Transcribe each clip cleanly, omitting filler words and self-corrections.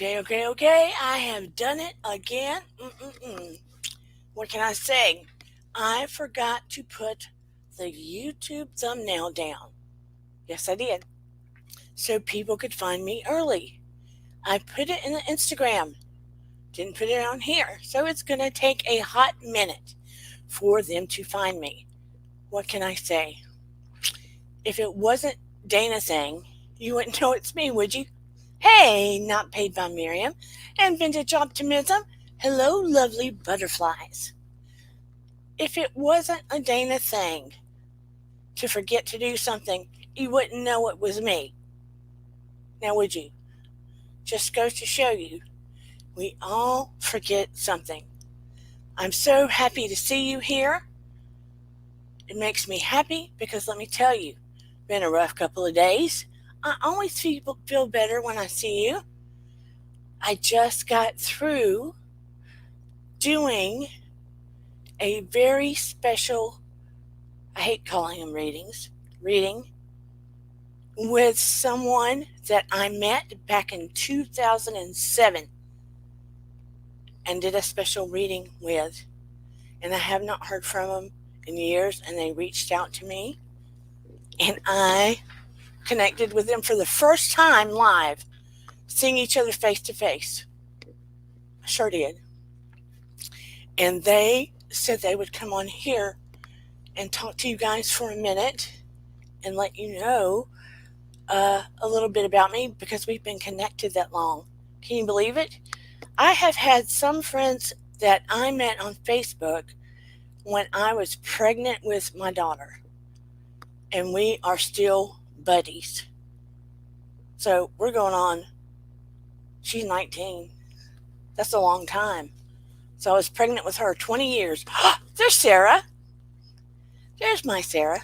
Okay. I have done it again. What can I say? I forgot to put the YouTube thumbnail down. Yes, I did. So people could find me early. I put it in the Instagram. Didn't put it on here. So it's going to take a hot minute for them to find me. What can I say? If it wasn't Dana saying, you wouldn't know it's me, would you? Hey, not paid by Miriam and Vintage Optimism. Hello, lovely butterflies. If it wasn't a Dana thing to forget to do something, you wouldn't know it was me. Now, would you? Just goes to show you, we all forget something. I'm so happy to see you here. It makes me happy because let me tell you, been a rough couple of days. I always feel better when I see you. I just got through doing a very special, I hate calling them reading with someone that I met back in 2007 and did a special reading with. And I have not heard from them in years, and they reached out to me, and I connected with them for the first time live, seeing each other face to face. I sure did. And they said they would come on here and talk to you guys for a minute and let you know a little bit about me because we've been connected that long. Can you believe it? I have had some friends that I met on Facebook when I was pregnant with my daughter, and we are still buddies. So we're going on, she's 19. That's a long time. So I was pregnant with her 20 years. There's Sarah. There's my Sarah.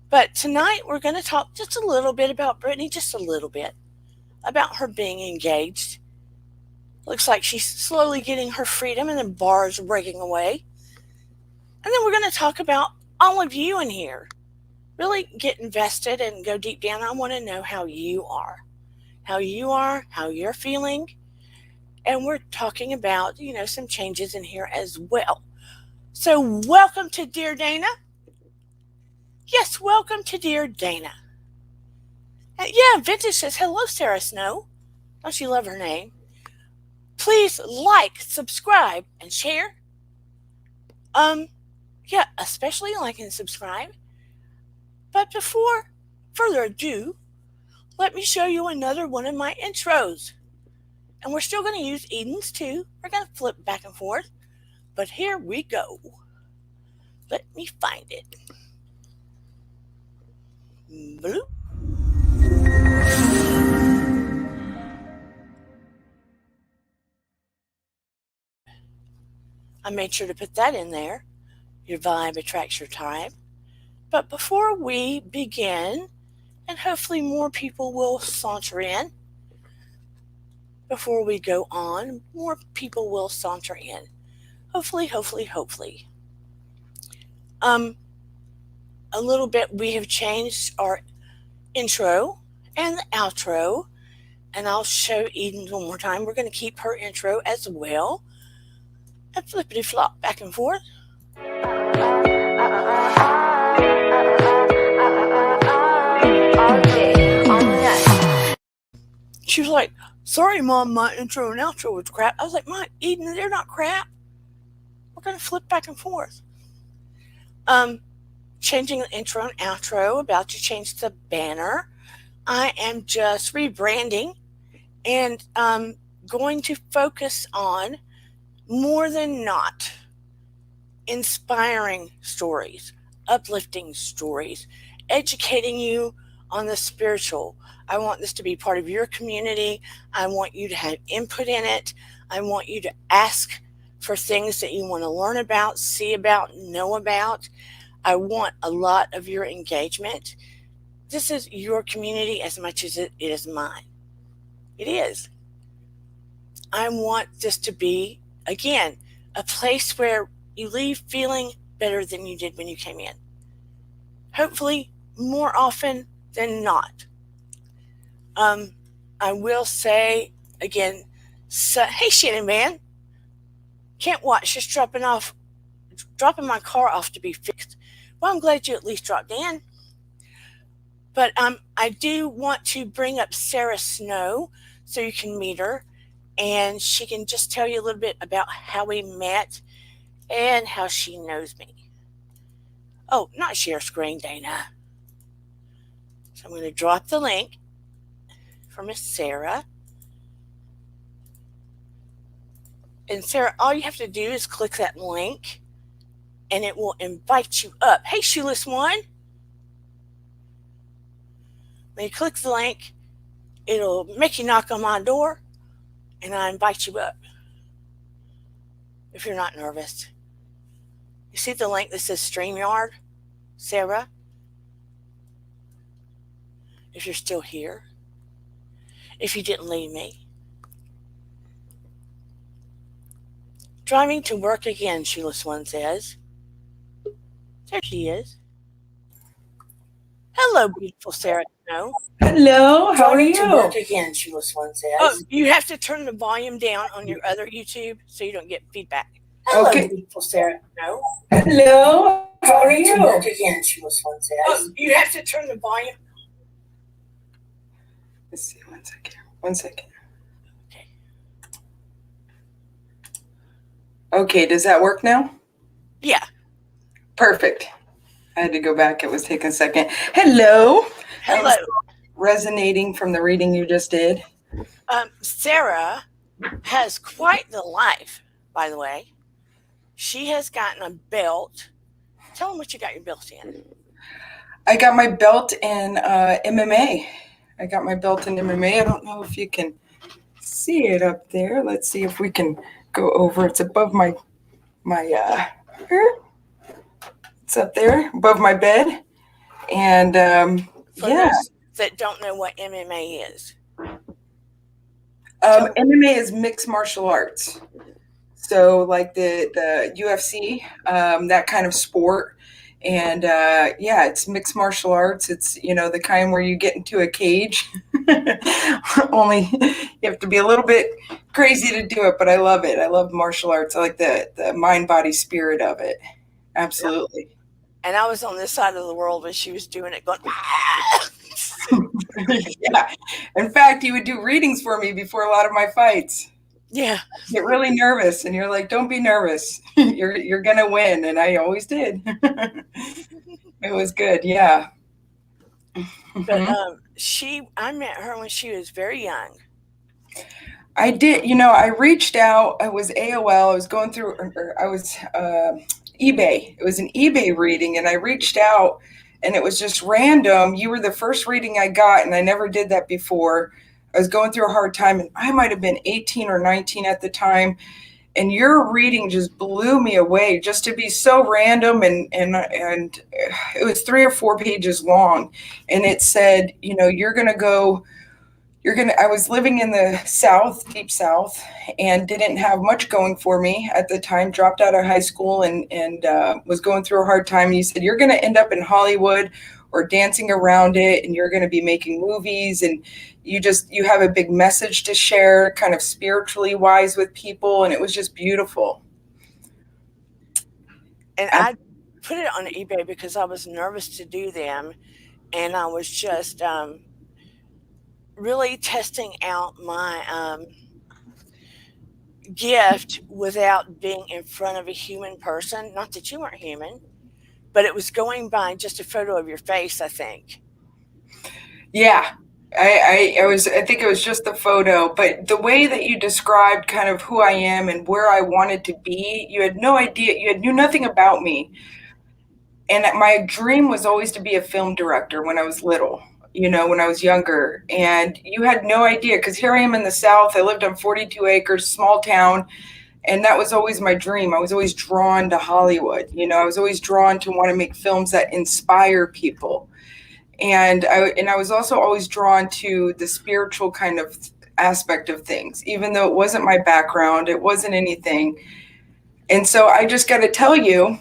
But tonight we're going to talk just a little bit about Britney, just a little bit, about her being engaged. Looks like she's slowly getting her freedom and the bars are breaking away. And then we're going to talk about all of you in here. Really get invested and go deep down. I want to know how you are, how you're feeling. And we're talking about, some changes in here as well. So welcome to Dear Dana. Yes, welcome to Dear Dana. Vintage says, hello, Sarah Snow. Don't you love her name? Please like, subscribe, and share. Especially like and subscribe. But before further ado, let me show you another one of my intros. And we're still going to use Eden's too. We're going to flip back and forth. But here we go. Let me find it. Bloop. I made sure to put that in there. Your vibe attracts your tribe. But before we begin, and hopefully more people will saunter in, before we go on, more people will saunter in. Hopefully. A little bit, we have changed our intro and the outro, and I'll show Eden one more time. We're going to keep her intro as well. And flippity flop back and forth. She was like, sorry, Mom, my intro and outro was crap. I was like, Mom, Eden, they're not crap. We're going to flip back and forth. Changing the intro and outro, about to change the banner. I am just rebranding and going to focus on more than not inspiring stories, uplifting stories, educating you on the spiritual. I want this to be part of your community. I want you to have input in it. I want you to ask for things that you want to learn about, see about, know about. I want a lot of your engagement. This is your community as much as it is mine. It is. I want this to be, again, a place where you leave feeling better than you did when you came in. Hopefully, more often than not. I will say again. So, hey, Shannon, man, can't watch. Just dropping my car off to be fixed. Well, I'm glad you at least dropped in. But I do want to bring up Sarah Snow so you can meet her, and she can just tell you a little bit about how we met and how she knows me. Oh, not share screen, Dana. So I'm going to drop the link for Miss Sarah. And Sarah, all you have to do is click that link and it will invite you up. Hey, Shoeless One. When you click the link, it'll make you knock on my door and I invite you up. If you're not nervous. You see the link that says StreamYard, Sarah? If you're still here. If you didn't leave me. Driving to work again, Shoeless One says. There she is. Hello, beautiful Sarah. No. Hello, how are you? To work again, Shoeless One says. Oh, you have to turn the volume down on your other YouTube so you don't get feedback. Hello, Okay. beautiful Sarah. No. Hello, how are you? To work again, Shoeless One says. Oh, you have to turn the volume. Let's see, 1 second. 1 second. Okay. Okay, does that work now? Yeah. Perfect. I had to go back. It was taking a second. Hello. Hello. Resonating from the reading you just did. Sarah has quite the life, by the way. She has gotten a belt. Tell them what you got your belt in. I got my belt in MMA. I got my belt in MMA. I don't know if you can see it up there. Let's see if we can go over. It's above my it's up there above my bed. And For those that don't know what MMA is. MMA is mixed martial arts. So like the UFC, that kind of sport. And yeah, it's mixed martial arts. It's, the kind where you get into a cage. Only you have to be a little bit crazy to do it, but I love it. I love martial arts. I like the mind, body, spirit of it. Absolutely. Yeah. And I was on this side of the world when she was doing it, going, yeah. In fact, you would do readings for me before a lot of my fights. Yeah. Get really nervous, and you're like, "Don't be nervous. You're gonna win," and I always did. It was good, yeah. But I met her when she was very young. I did. I reached out. I was AOL. I was going through. I was eBay. It was an eBay reading, and I reached out, and it was just random. You were the first reading I got, and I never did that before. I was going through a hard time, and I might have been 18 or 19 at the time. And your reading just blew me away, just to be so random. And it was 3 or 4 pages long. And it said, I was living in the South, deep South, and didn't have much going for me at the time, dropped out of high school and was going through a hard time. And you said, you're going to end up in Hollywood or dancing around it, and you're going to be making movies, and you have a big message to share, kind of spiritually wise with people. And it was just beautiful. And I put it on eBay because I was nervous to do them. And I was just really testing out my gift without being in front of a human person. Not that you weren't human, but it was going by just a photo of your face, I think. Yeah. I think it was just the photo, but the way that you described kind of who I am and where I wanted to be, you had no idea. You knew nothing about me. And my dream was always to be a film director when I was little, when I was younger. And you had no idea, because here I am in the South. I lived on 42 acres, small town. And that was always my dream. I was always drawn to Hollywood. I was always drawn to want to make films that inspire people. And I was also always drawn to the spiritual kind of aspect of things, even though it wasn't my background, it wasn't anything. And so I just got to tell you,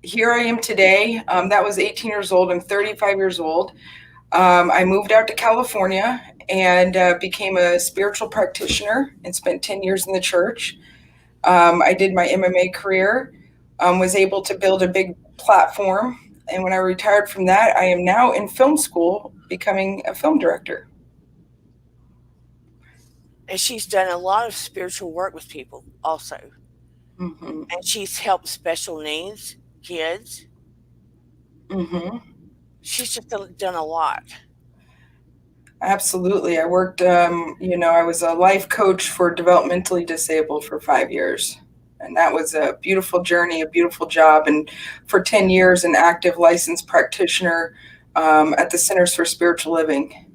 here I am today. That was 18 years old. I'm 35 years old. I moved out to California, and became a spiritual practitioner and spent 10 years in the church. I did my MMA career, was able to build a big platform. And when I retired from that, I am now in film school, becoming a film director. And she's done a lot of spiritual work with people also. Mm-hmm. And she's helped special needs kids. Mm-hmm. She's just done a lot. Absolutely. I worked, I was a life coach for developmentally disabled for 5 years. And that was a beautiful journey, a beautiful job. And for 10 years, an active licensed practitioner at the Centers for Spiritual Living.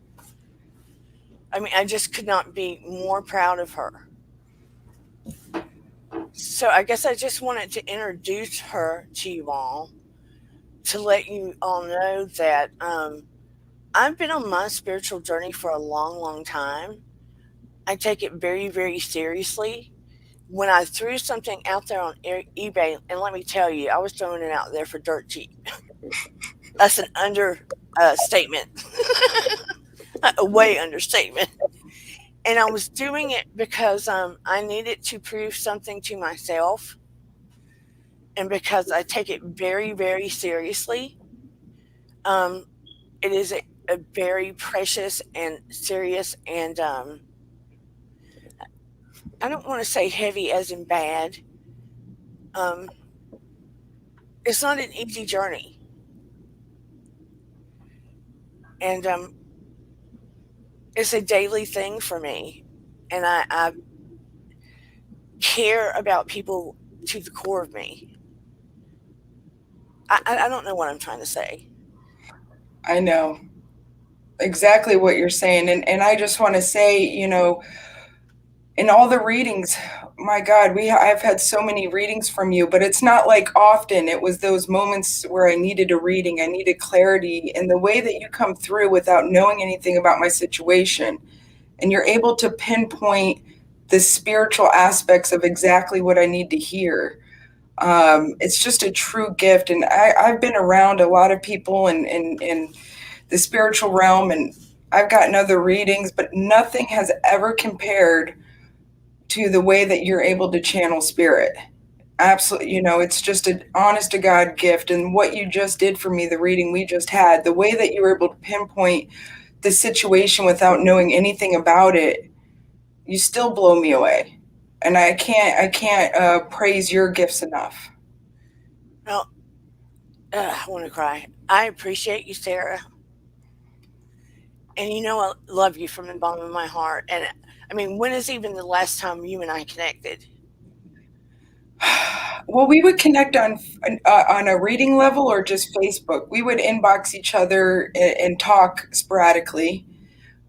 I mean, I just could not be more proud of her. So I guess I just wanted to introduce her to you all to let you all know that I've been on my spiritual journey for a long, long time. I take it very, very seriously. When I threw something out there on eBay, and let me tell you, I was throwing it out there for dirt cheap. That's an understatement, a way understatement. And I was doing it because I needed to prove something to myself, and because I take it very, very seriously. Um, it is a very precious and serious and I don't want to say heavy as in bad. Um, it's not an easy journey, and it's a daily thing for me, and I care about people to the core of me. I don't know what I'm trying to say. I know exactly what you're saying. And I just want to say, in all the readings, my God, I've had so many readings from you, but it's not like often. It was those moments where I needed a reading, I needed clarity, and the way that you come through without knowing anything about my situation, and you're able to pinpoint the spiritual aspects of exactly what I need to hear. It's just a true gift, and I've been around a lot of people in the spiritual realm, and I've gotten other readings, but nothing has ever compared to the way that you're able to channel spirit. Absolutely. It's just an honest to God gift. And what you just did for me, the reading we just had, the way that you were able to pinpoint the situation without knowing anything about it, you still blow me away. And I can't praise your gifts enough. Well, I want to cry. I appreciate you, Sarah, and you know I love you from the bottom of my heart. And I mean, when is even the last time you and I connected? Well, we would connect on a reading level or just Facebook. We would inbox each other and talk sporadically.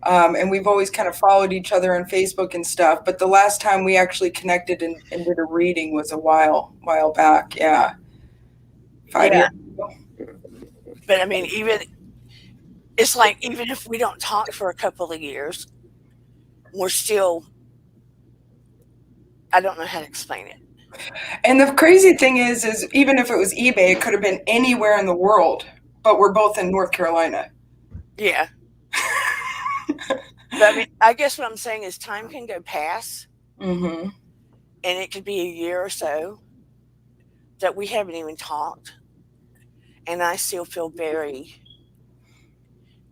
And we've always kind of followed each other on Facebook and stuff. But the last time we actually connected and did a reading was a while back. Yeah, 5 years Yeah, ago. but I mean, even it's like even if we don't talk for a couple of years, we're still. I don't know how to explain it. And the crazy thing is even if it was eBay, it could have been anywhere in the world. But we're both in North Carolina. Yeah, but I mean, I guess what I'm saying is time can go past, Mm-hmm. and it could be a year or so that we haven't even talked, and I still feel very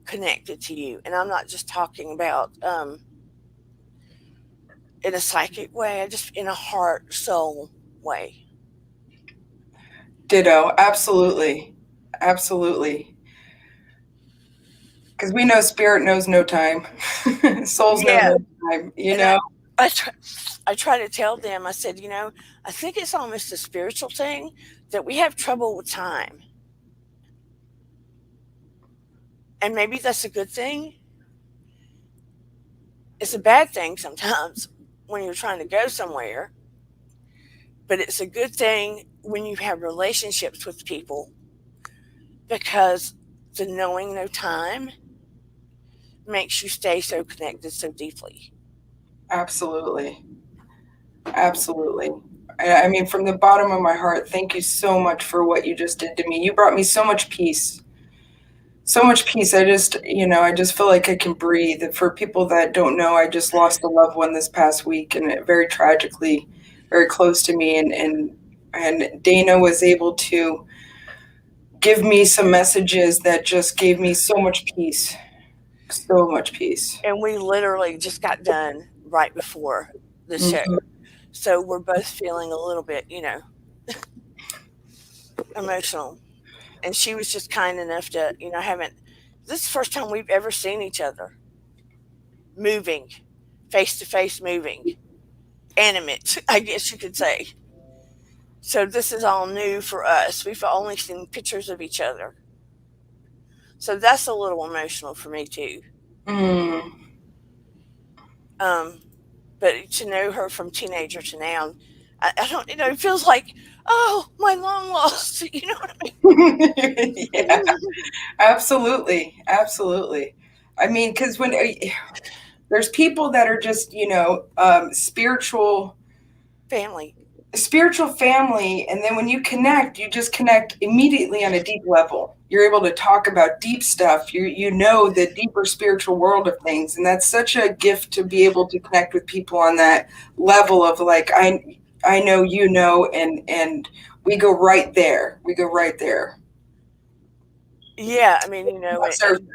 connected to you. And I'm not just talking about in a psychic way, I just in a heart soul way. Ditto. Absolutely. Absolutely. Because we know spirit knows no time. Souls know Yeah, no time, you and know? I try, I try to tell them. I said, I think it's almost a spiritual thing that we have trouble with time, and maybe that's a good thing. It's a bad thing sometimes when you're trying to go somewhere, but it's a good thing when you have relationships with people because the knowing no time makes you stay so connected so deeply. Absolutely. Absolutely. I mean, from the bottom of my heart, thank you so much for what you just did to me. You brought me so much peace. So much peace. I just feel like I can breathe. For people that don't know, I just lost a loved one this past week, and it very tragically, very close to me. And Dana was able to give me some messages that just gave me so much peace, so much peace. And we literally just got done right before the show. Mhm. So we're both feeling a little bit, emotional. And she was just kind enough to, haven't, this is the first time we've ever seen each other moving, face to face moving, animate, I guess you could say. So this is all new for us. We've only seen pictures of each other. So that's a little emotional for me too. Mm. Um, but to know her from teenager to now, I don't, it feels like, oh, my long lost, you know what I Yeah, mean? absolutely, absolutely. I mean, because when there's people that are just, Family. spiritual family, and then when you connect, you just connect immediately on a deep level. You're able to talk about deep stuff. You know the deeper spiritual world of things, and that's such a gift to be able to connect with people on that level of like I know, and we go right there. We go right there. Yeah, I mean, Not and surface.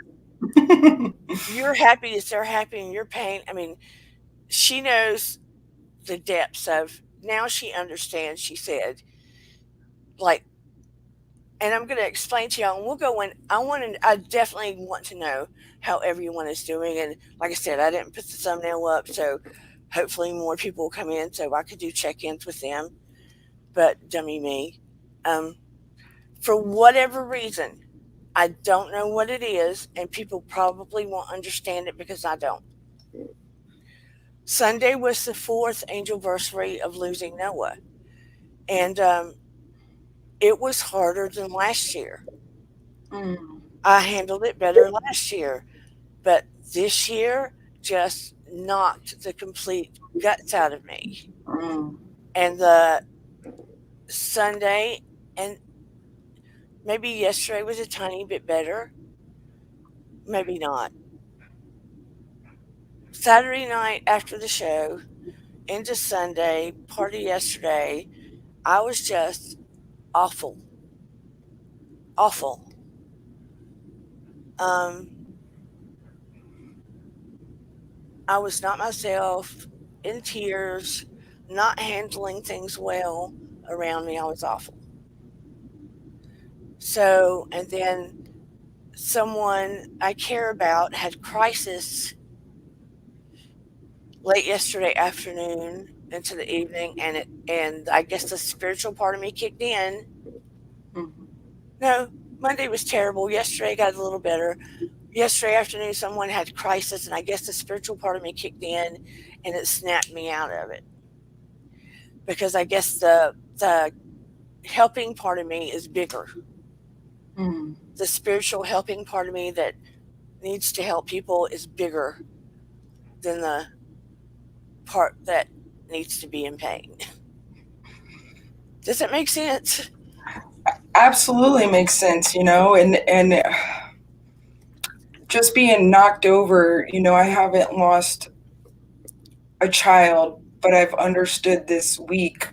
you're happy as they're happy and your pain. I mean, she knows the depths of, now she understands, she said, like, and I'm going to explain to y'all, and we'll go in. I definitely want to know how everyone is doing. And like I said, I didn't put the thumbnail up, so hopefully more people will come in so I could do check ins with them. But dummy me. Um, for whatever reason, I don't know what it is, and people probably won't understand it because I don't. Sunday was the fourth anniversary of losing Noah, and it was harder than last year. Mm, I handled it better last year, but this year just knocked the complete guts out of me. mm, And the Sunday and maybe yesterday was a tiny bit better, maybe not. Saturday night after the show into Sunday, party yesterday, I was just awful, awful. Um, I was not myself, in tears, not handling things well around me. I was awful. So, and then someone I care about had crisis late yesterday afternoon into the evening, and I guess the spiritual part of me kicked in. mm. No, Monday was terrible. Yesterday got a little better. Yesterday afternoon, someone had crisis, and I guess the spiritual part of me kicked in, and it snapped me out of it because I guess the helping part of me is bigger. Mm. The spiritual helping part of me that needs to help people is bigger than the part that needs to be in pain. Does that make sense? Absolutely makes sense, and just being knocked over, I haven't lost a child, but I've understood this week.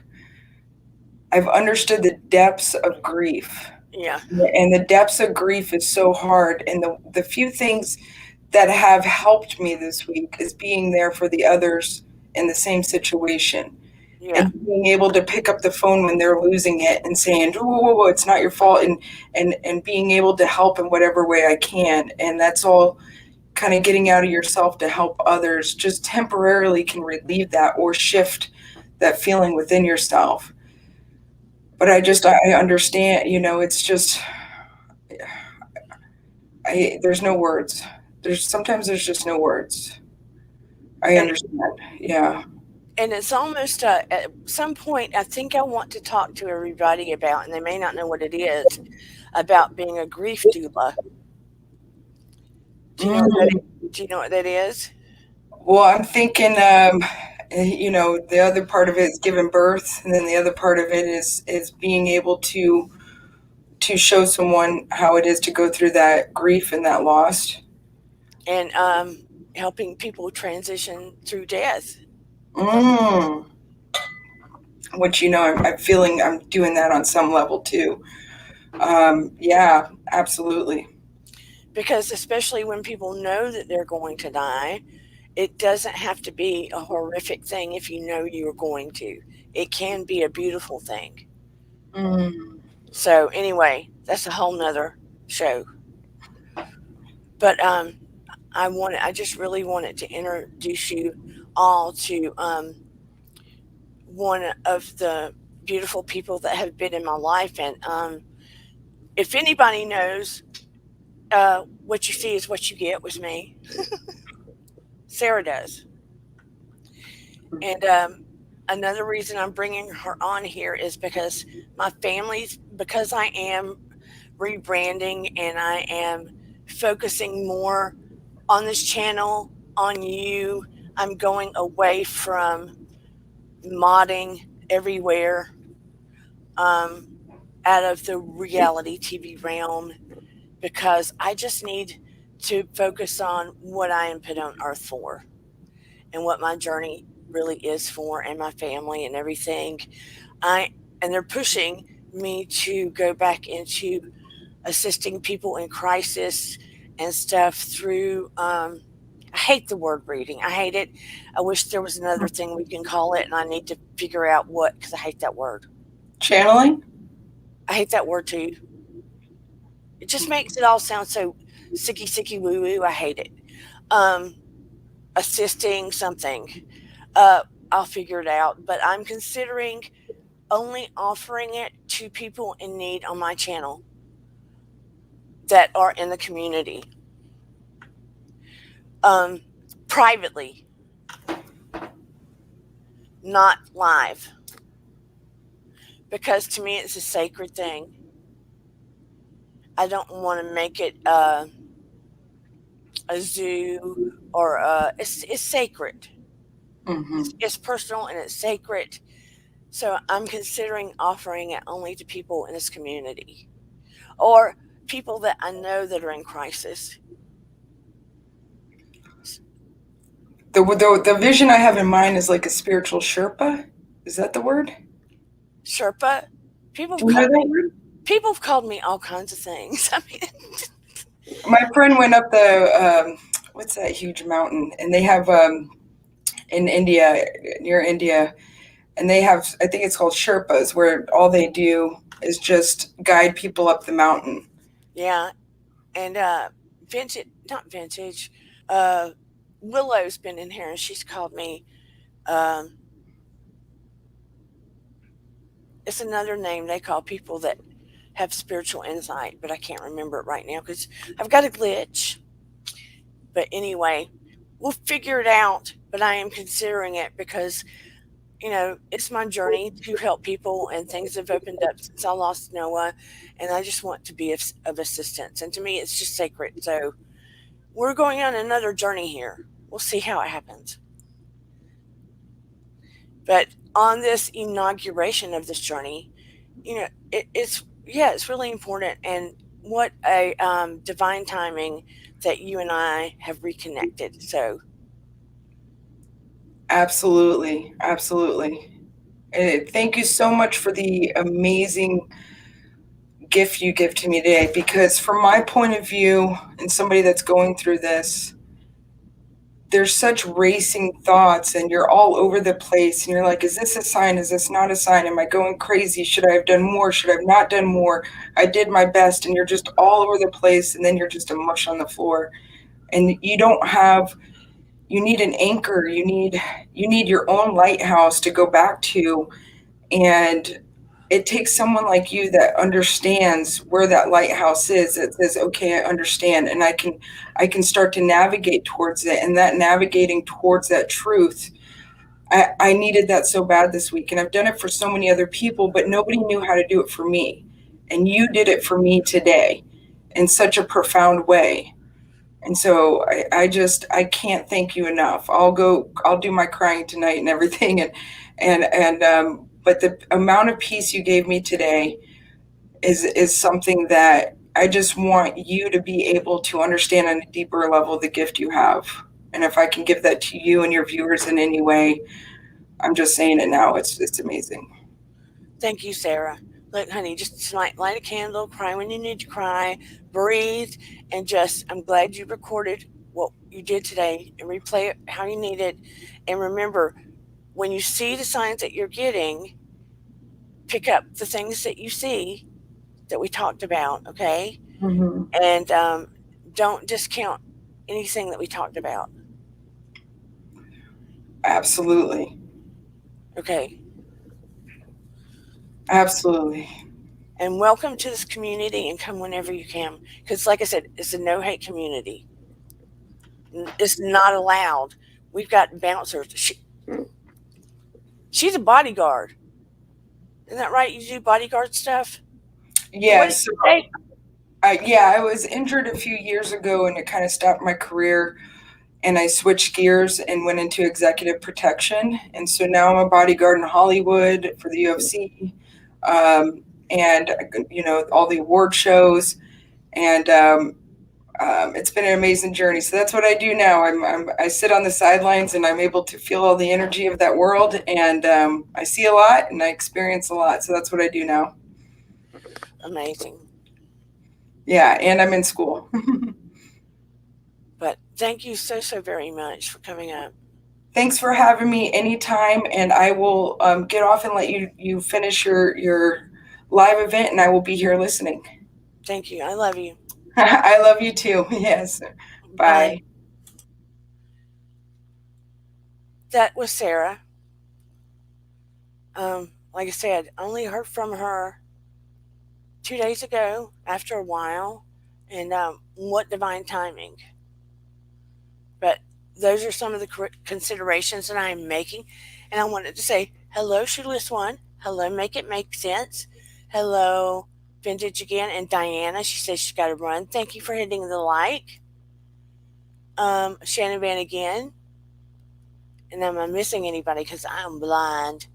I've understood the depths of grief. Yeah, And the depths of grief is so hard. And the few things that have helped me this week is being there for the others in the same situation, yeah, and being able to pick up the phone when they're losing it and saying, whoa, whoa, whoa, it's not your fault, and being able to help in whatever way I can. And that's all kind of getting out of yourself to help others just temporarily can relieve that or shift that feeling within yourself. But I understand, it's just there's no words. There's just no words. I and understand. Yeah. it's almost at some point. I think I want to talk to everybody about, and they may not know what it is, about being a grief doula. Do you know what that? Mm. Do you know what that is? Well, I'm thinking, the other part of it is giving birth, and then the other part of it is being able to to show someone how it is to go through that grief and that loss. and helping people transition through death. Mm. Which, I'm feeling I'm doing that on some level too. Yeah, absolutely. Because especially when people know that they're going to die, it doesn't have to be a horrific thing if you know you're going to. It can be a beautiful thing. Mm. So anyway, that's a whole nother show. But I just really wanted to introduce you all to one of the beautiful people that have been in my life. And if anybody knows, what you see is what you get with me, Sarah does. And another reason I'm bringing her on here is because because I am rebranding and I am focusing more on this channel, on you. I'm going away from modding everywhere, um, out of the reality TV realm, because I just need to focus on what I am put on earth for and what my journey really is for, and my family and everything. I and they're pushing me to go back into assisting people in crisis and stuff through. I hate the word reading. I hate it. I wish there was another thing we can call it, and I need to figure out what, because I hate that word. Channeling? I hate that word too. It just makes it all sound so sicky sicky woo woo. I hate it. Um, Assisting something. Uh, I'll figure it out. But I'm considering only offering it to people in need on my channel that are in the community, um, privately, not live, because to me it's a sacred thing. I don't want to make it a zoo or it's sacred. Hmm. It's personal and it's sacred. So I'm considering offering it only to people in this community or people that I know that are in crisis. The vision I have in mind is like a spiritual Sherpa. Is that the word? Sherpa, people Do have you know called that me word? people have called me all kinds of things. I mean, My friend went up what's that huge mountain? And they have in India, near India, and they have, I think it's called Sherpas, where all they do is just guide people up the mountain. yeah, and vintage, not vintage. Uh, Willow's been in here and she's called me. Um, it's another name they call people that have spiritual insight, but I can't remember it right now because I've got a glitch. But anyway, we'll figure it out. But I am considering it because, it's my journey to help people, and things have opened up since I lost Noah, and I just want to be of assistance. And to me, it's just sacred. So we're going on another journey here. We'll see how it happens. But on this inauguration of this journey, it's really important, and what a divine timing that you and I have reconnected. So Absolutely, absolutely. Thank you so much for the amazing gift you give to me today. Because from my point of view, and somebody that's going through this, there's such racing thoughts and you're all over the place and you're like, is this a sign, is this not a sign, am I going crazy, should I have done more, should I have not done more, I did my best, and you're just all over the place, and then you're just a mush on the floor, and you need an anchor, you need your own lighthouse to go back to. And it takes someone like you that understands where that lighthouse is, that says, okay, I understand, and I can start to navigate towards it. And that navigating towards that truth, I needed that so bad this week. And I've done it for so many other people, but nobody knew how to do it for me. And you did it for me today in such a profound way. And so I can't thank you enough. I'll do my crying tonight and everything. But the amount of peace you gave me today, is something that I just want you to be able to understand on a deeper level the gift you have. And if I can give that to you and your viewers in any way, I'm just saying it now. It's amazing. Thank you, Sarah. Look, honey, just tonight, light a candle, cry when you need to cry, breathe, and just, I'm glad you recorded what you did today and replay it how you need it. And remember, when you see the signs that you're getting, pick up the things that you see that we talked about, okay? Hmm. And don't discount anything that we talked about, Absolutely. okay? Absolutely. And welcome to this community and come whenever you can. Because, like I said, it's a no hate community. It's not allowed. We've got bouncers. She's a bodyguard. Isn't that right? You do bodyguard stuff? And what did Yes. you say? Yeah, I was injured a few years ago and it kind of stopped my career. And I switched gears and went into executive protection. And so now I'm a bodyguard in Hollywood for the UFC, and all the award shows. And it's been an amazing journey. So that's what I do now. I sit on the sidelines and I'm able to feel all the energy of that world. And I see a lot and I experience a lot. So that's what I do now. Amazing. Yeah, and I'm in school. But thank you so, so very much for coming up. Thanks for having me anytime, and I will get off and let you finish your live event, and I will be here listening. Thank you. I love you. I love you too. Yes. Bye. Bye. That was Sarah. Like I said, only heard from her 2 days ago after a while. And what divine timing. But those are some of the considerations that I'm making. And I wanted to say hello, Shoeless One. Hello, Make It Make Sense. Hello, Vintage again. And Diana, she says she's got to run. Thank you for hitting the like. Shannon Van again. And am I missing anybody? Because I'm blind.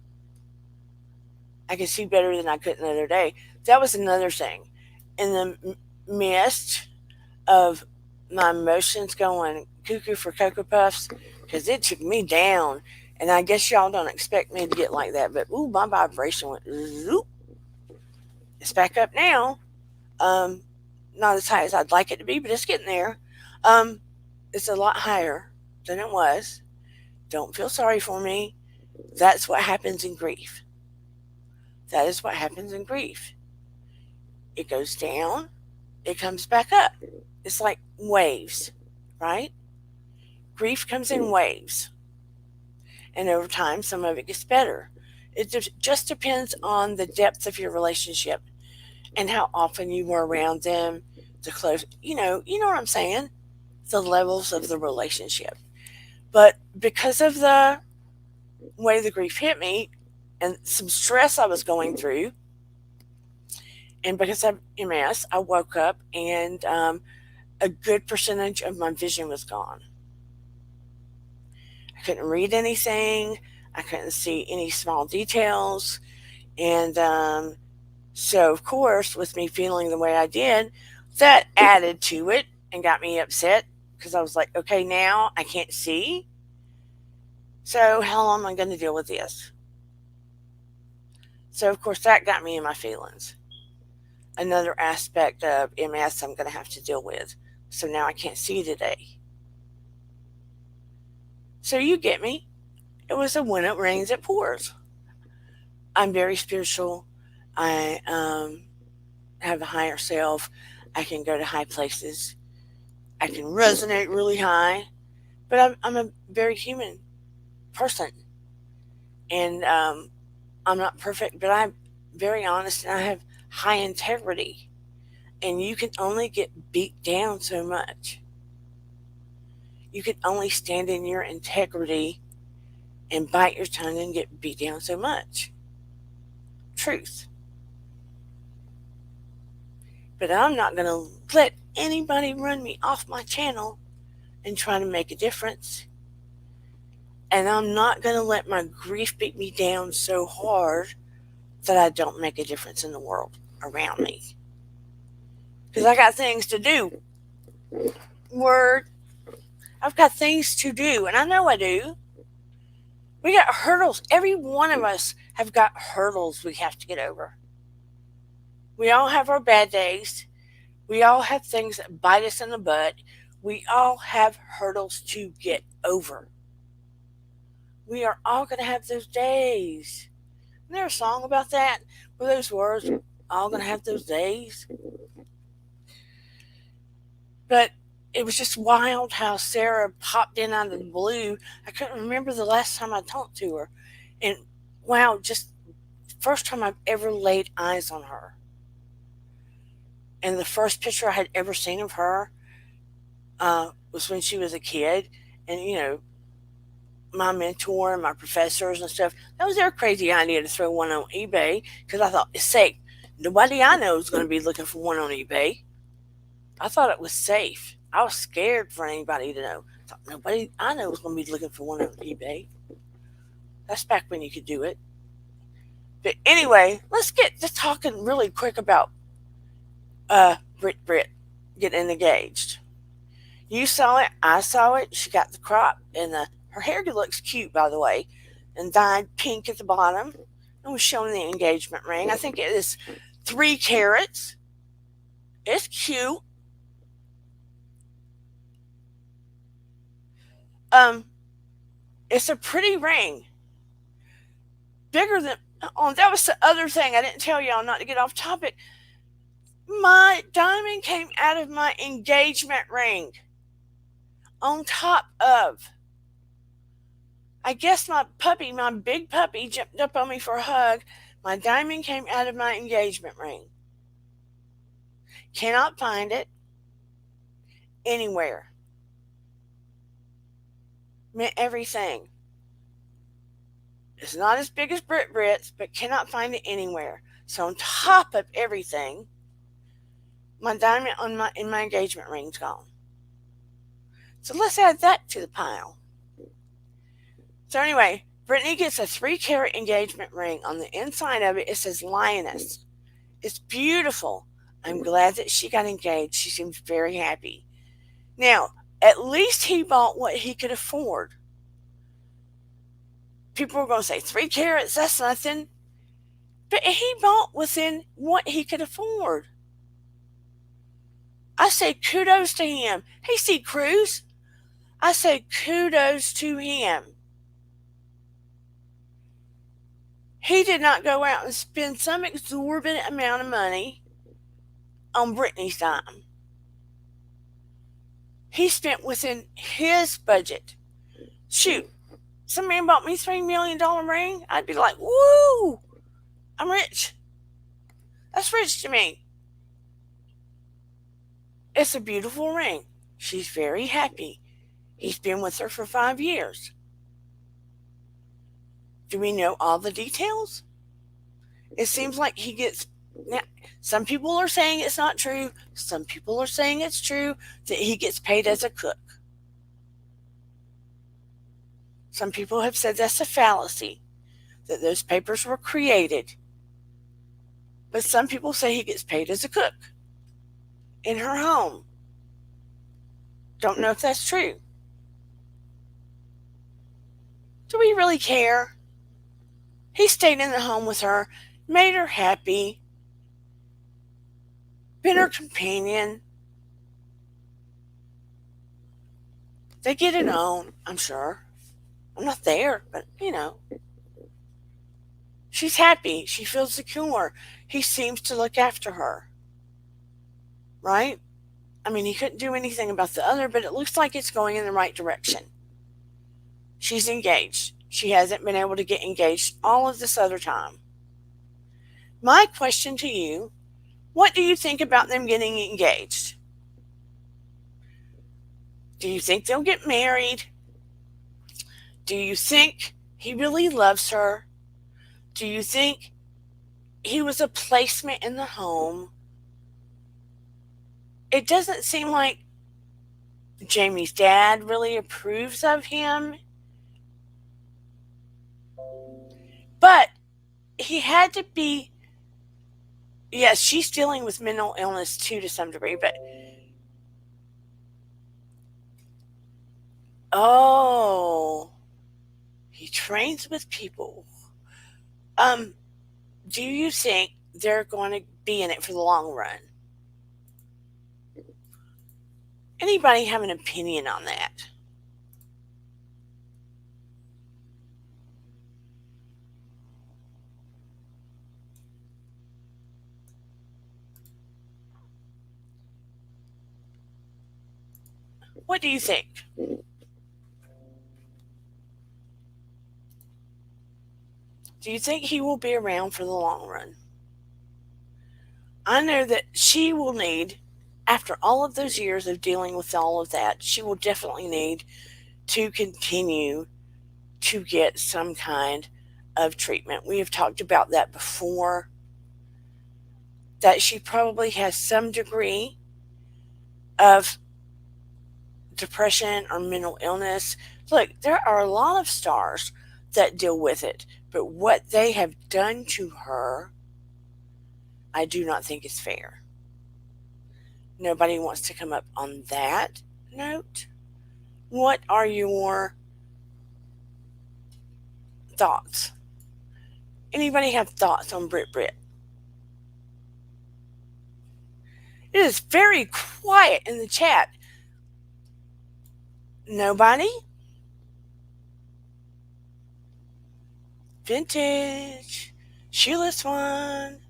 I can see better than I could the other day. That was another thing. In the midst of my emotions going cuckoo for Cocoa Puffs, because it took me down. And I guess y'all don't expect me to get like that, but ooh, my vibration went zoop. It's back up now. Um, Not as high as I'd like it to be, but it's getting there. Um, it's a lot higher than it was. Don't feel sorry for me. That's what happens in grief. That is what happens in grief. It goes down, it comes back up. It's like waves, right? Grief comes in waves. And over time, some of it gets better. It just depends on the depth of your relationship and how often you were around them, the close, you know what I'm saying? The levels of the relationship. But because of the way the grief hit me and some stress I was going through, and because of MS, I woke up and a good percentage of my vision was gone. I couldn't read anything. I couldn't see any small details. And so, of course, with me feeling the way I did, that added to it and got me upset because I was like, okay, now I can't see. So, how long am I going to deal with this? So, of course, that got me in my feelings. Another aspect of MS I'm going to have to deal with. So now I can't see today. So, you get me. It was a when it rains, it pours. I'm very spiritual. I have a higher self. I can go to high places. I can resonate really high. But I'm a very human person. And I'm not perfect, but I'm very honest and I have high integrity. And you can only get beat down so much. You can only stand in your integrity and bite your tongue and get beat down so much. Truth. But I'm not going to let anybody run me off my channel and try to make a difference. And I'm not going to let my grief beat me down so hard that I don't make a difference in the world. around me because I got things to do. Word, I've got things to do, and I know I do. We got hurdles. Every one of us have got hurdles we have to get over. We all have our bad days. We all have things that bite us in the butt. We all have hurdles to get over. We are all going to have those days. Isn't there a song about that? With those words, all going to have those days. But it was just wild how Sarah popped in out of the blue. I couldn't remember the last time I talked to her. And wow, just first time I've ever laid eyes on her. And the first picture I had ever seen of her was when she was a kid. And, you know, my mentor and my professors and stuff, that was their crazy idea to throw one on eBay because I thought, it's safe. Nobody I know is going to be looking for one on eBay. I thought it was safe. I was scared for anybody to know. I thought nobody I know was going to be looking for one on eBay. That's back when you could do it. But anyway, let's get to talking really quick about Brit getting engaged. You saw it, I saw it. She got the crop, and her hair looks cute, by the way, and dyed pink at the bottom. And was showing the engagement ring. I think it is 3 carats. It's cute. Um, it's a pretty ring, bigger than. Oh, that was the other thing I didn't tell y'all. Not to get off topic. My diamond came out of my engagement ring. On top of, I guess my big puppy, jumped up on me for a hug. My diamond came out of my engagement ring. Cannot find it anywhere. Meant everything. It's not as big as Brit's, but cannot find it anywhere. So on top of everything, my diamond in my engagement ring's gone. So let's add that to the pile. So anyway, Britney gets a 3-carat engagement ring. On the inside of it, it says Lioness. It's beautiful. I'm glad that she got engaged. She seems very happy. Now, at least he bought what he could afford. People were going to say 3 carats, that's nothing. But he bought within what he could afford. I say kudos to him. Hey, C. Cruz, I say kudos to him. He did not go out and spend some exorbitant amount of money on Britney's dime. He spent within his budget. Shoot, some man bought me $3 million ring, I'd be like, woo, I'm rich. That's rich to me. It's a beautiful ring. She's very happy. He's been with her for 5 years. Do we know all the details? It seems like he gets. Now, some people are saying it's not true. Some people are saying it's true that he gets paid as a cook. Some people have said that's a fallacy, that those papers were created. But some people say he gets paid as a cook in her home. Don't know if that's true. Do we really care? He stayed in the home with her, made her happy, been her companion. They get it on, I'm sure. I'm not there, but you know. She's happy. She feels secure. He seems to look after her. Right? I mean, he couldn't do anything about the other, but it looks like it's going in the right direction. She's engaged. She hasn't been able to get engaged all of this other time. My question to you, what do you think about them getting engaged? Do you think they'll get married? Do you think he really loves her? Do you think he was a placement in the home? It doesn't seem like Jamie's dad really approves of him. But he had to be yes, she's dealing with mental illness too to some degree, but oh, he trains with people. Um, do you think they're going to be in it for the long run? Anybody have an opinion on that? What do you think? Do you think he will be around for the long run? I know that she will need, after all of those years of dealing with all of that, she will definitely need to continue to get some kind of treatment. We have talked about that before, that she probably has some degree of depression or mental illness. Look, there are a lot of stars that deal with it, but what they have done to her, I do not think is fair. Nobody wants to come up on that note. What are your thoughts? Anybody have thoughts on Brit? It is very quiet in the chat. Nobody? Vintage. Shoeless one.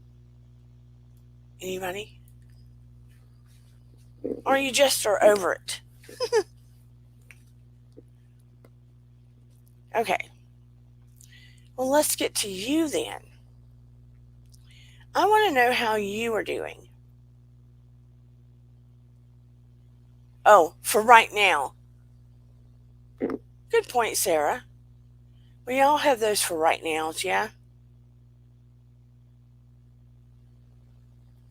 Anybody? Or you just are over it? Okay. Well, let's get to you then. I want to know how you are doing. Oh, for right now. Good point, Sarah. We all have those for right nows, yeah?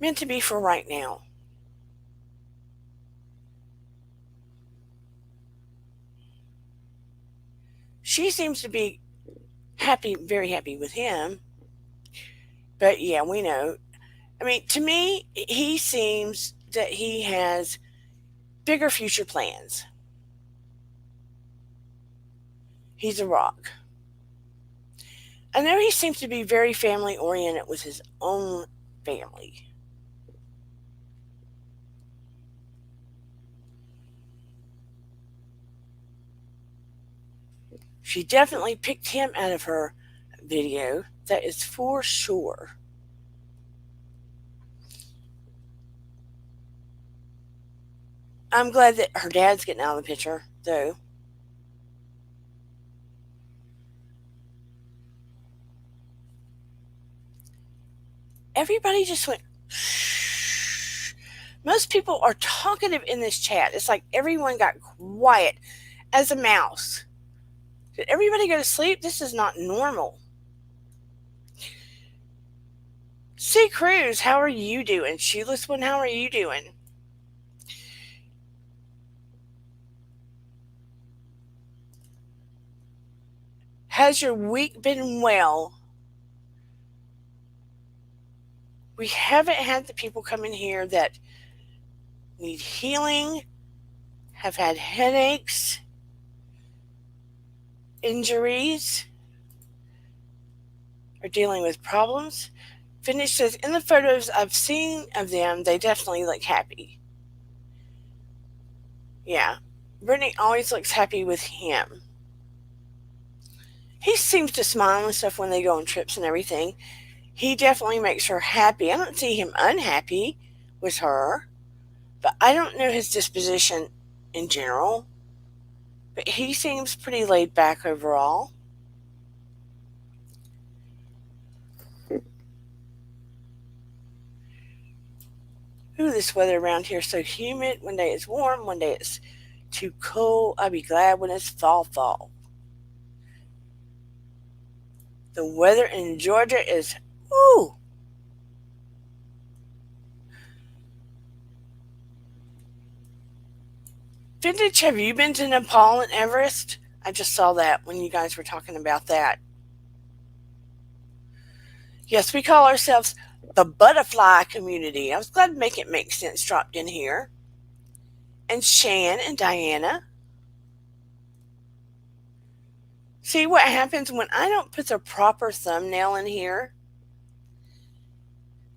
Meant to be for right now. She seems to be happy, very happy with him. But yeah, we know. I mean, to me, he seems that he has bigger future plans. He's a rock. I know he seems to be very family oriented with his own family. She definitely picked him out of her video, that is for sure. I'm glad that her dad's getting out of the picture, though. Everybody just went, shh. Most people are talkative in this chat. It's like everyone got quiet as a mouse. Did everybody go to sleep? This is not normal. C. Cruz, how are you doing? Shoeless one, how are you doing? Has your week been well? We haven't had the people come in here that need healing, have had headaches, injuries, are dealing with problems. Finish says, in the photos I've seen of them, they definitely look happy. Yeah. Britney always looks happy with him. He seems to smile and stuff when they go on trips and everything. He definitely makes her happy. I don't see him unhappy with her, but I don't know his disposition in general. But he seems pretty laid back overall. Ooh, this weather around here is so humid. One day it's warm, one day it's too cold. I'll be glad when it's fall. The weather in Georgia is, ooh. Vintage, have you been to Nepal and Everest? I just saw that when you guys were talking about that. Yes, we call ourselves the butterfly community. I was glad to make it make sense dropped in here. And Shan and Diana. See what happens when I don't put the proper thumbnail in here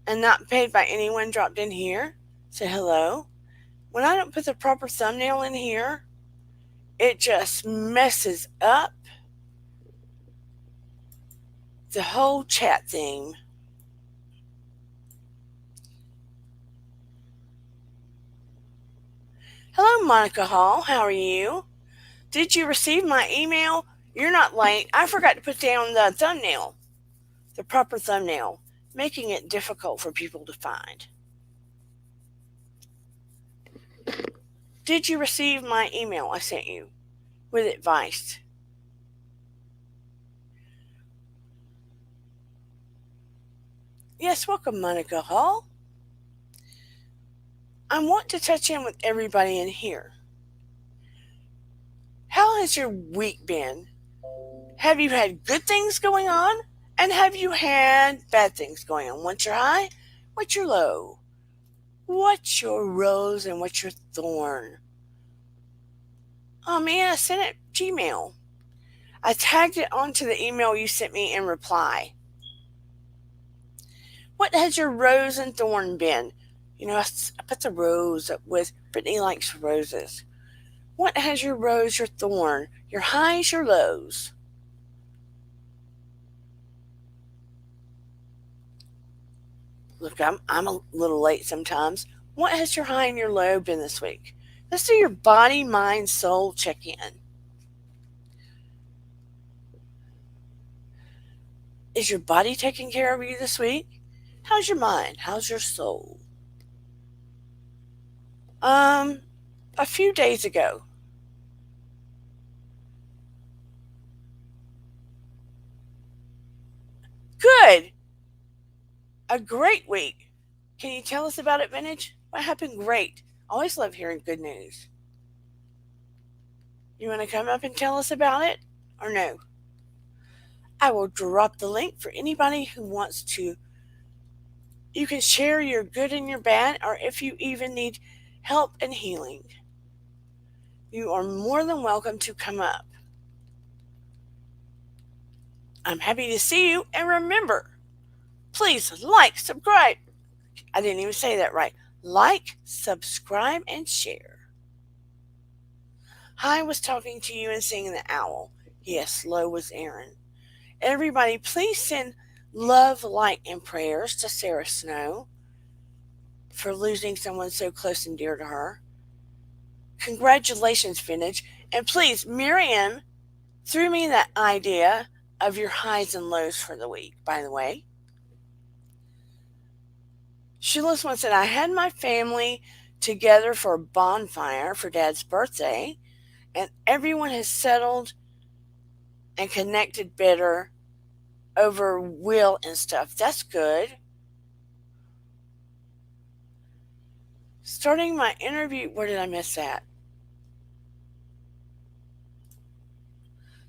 and not paid by anyone dropped in here? Say hello. When I don't put the proper thumbnail in here, it just messes up the whole chat theme. Hello, Monica Hall. How are you? Did you receive my email? You're not late. I forgot to put down the thumbnail, the proper thumbnail, making it difficult for people to find. Did you receive my email I sent you with advice? Yes, welcome, Monica Hall. I want to touch in with everybody in here. How has your week been? Have you had good things going on? And have you had bad things going on? What's your high? What's your low? What's your rose and what's your thorn? Oh man, I sent it Gmail. I tagged it onto the email you sent me in reply. What has your rose and thorn been? You know, I put the rose up with Britney likes roses. What has your rose, your thorn, your highs, your lows? Look, I'm a little late sometimes. What has your high and your low been this week? Let's do your body, mind, soul check in. Is your body taking care of you this week? How's your mind? How's your soul? A few days ago. Good. A great week. Can you tell us about it, Vintage? What happened great? Always love hearing good news. You want to come up and tell us about it? Or no? I will drop the link for anybody who wants to. You can share your good and your bad, or if you even need help and healing. You are more than welcome to come up. I'm happy to see you, and remember, please like, subscribe. I didn't even say that right. Like, subscribe, and share. High was talking to you and singing the owl. Yes, low was Aaron. Everybody, please send love, light, and prayers to Sarah Snow for losing someone so close and dear to her. Congratulations, Vintage. And please, Miriam threw me that idea of your highs and lows for the week, by the way. Sheila's one said, I had my family together for a bonfire for Dad's birthday, and everyone has settled and connected better over will and stuff. That's good. Starting my interview, where did I miss that?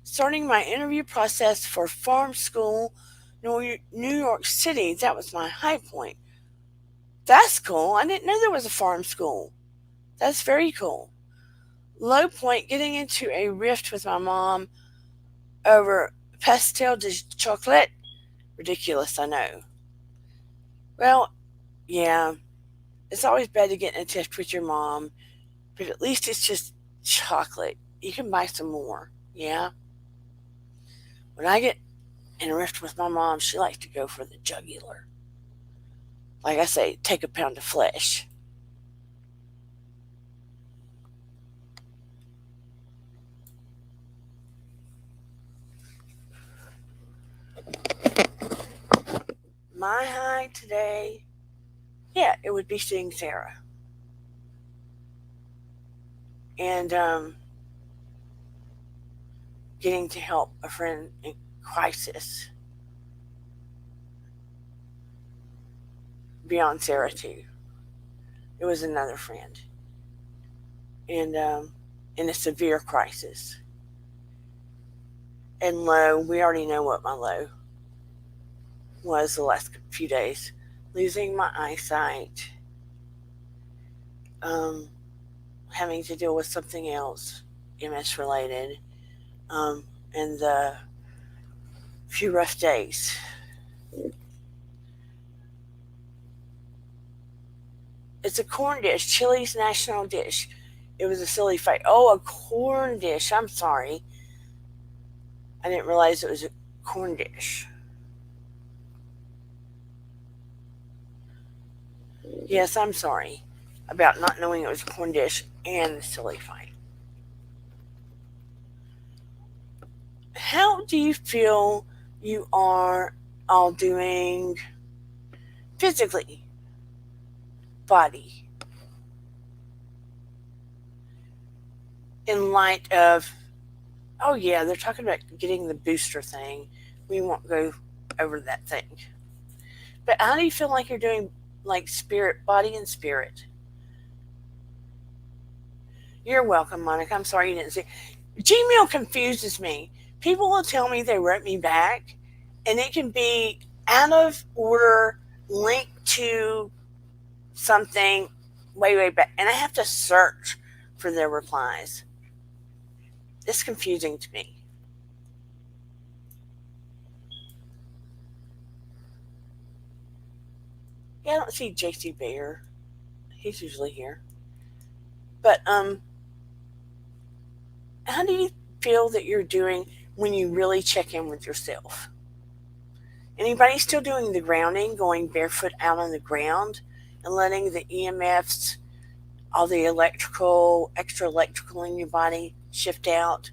Starting my interview process for farm school, New York City. That was my high point. That's cool. I didn't know there was a farm school. That's very cool. Low point, getting into a rift with my mom over pastel de chocolate. Ridiculous, I know. Well, yeah, it's always bad to get in a tiff with your mom, but at least it's just chocolate. You can buy some more, yeah? When I get in a rift with my mom, she likes to go for the jugular. Like I say, take a pound of flesh. My high today, yeah, it would be seeing Sarah. And getting to help a friend in crisis. Beyond Sarah, too. It was another friend. And in a severe crisis. And low, we already know what my low. was the last few days. Losing my eyesight, um, having to deal with something else, MS related, um, and the few rough days. It's a corn dish, Chile's national dish. It was a silly fight. Oh, a corn dish. I'm sorry. I didn't realize it was a corn dish. Yes, I'm sorry about not knowing it was a corn dish and the silly fight. How do you feel you are all doing physically, body, in light of, oh yeah, they're talking about getting the booster thing. We won't go over that thing. But how do you feel like you're doing, like spirit, body and spirit? You're welcome, Monica. I'm sorry you didn't see. Gmail confuses me. People will tell me they wrote me back, and it can be out of order, linked to something way, way back, and I have to search for their replies. It's confusing to me. Yeah, I don't see JC Bear. He's usually here. But how do you feel that you're doing when you really check in with yourself? Anybody still doing the grounding, going barefoot out on the ground and letting the EMFs, all the electrical, extra electrical in your body shift out?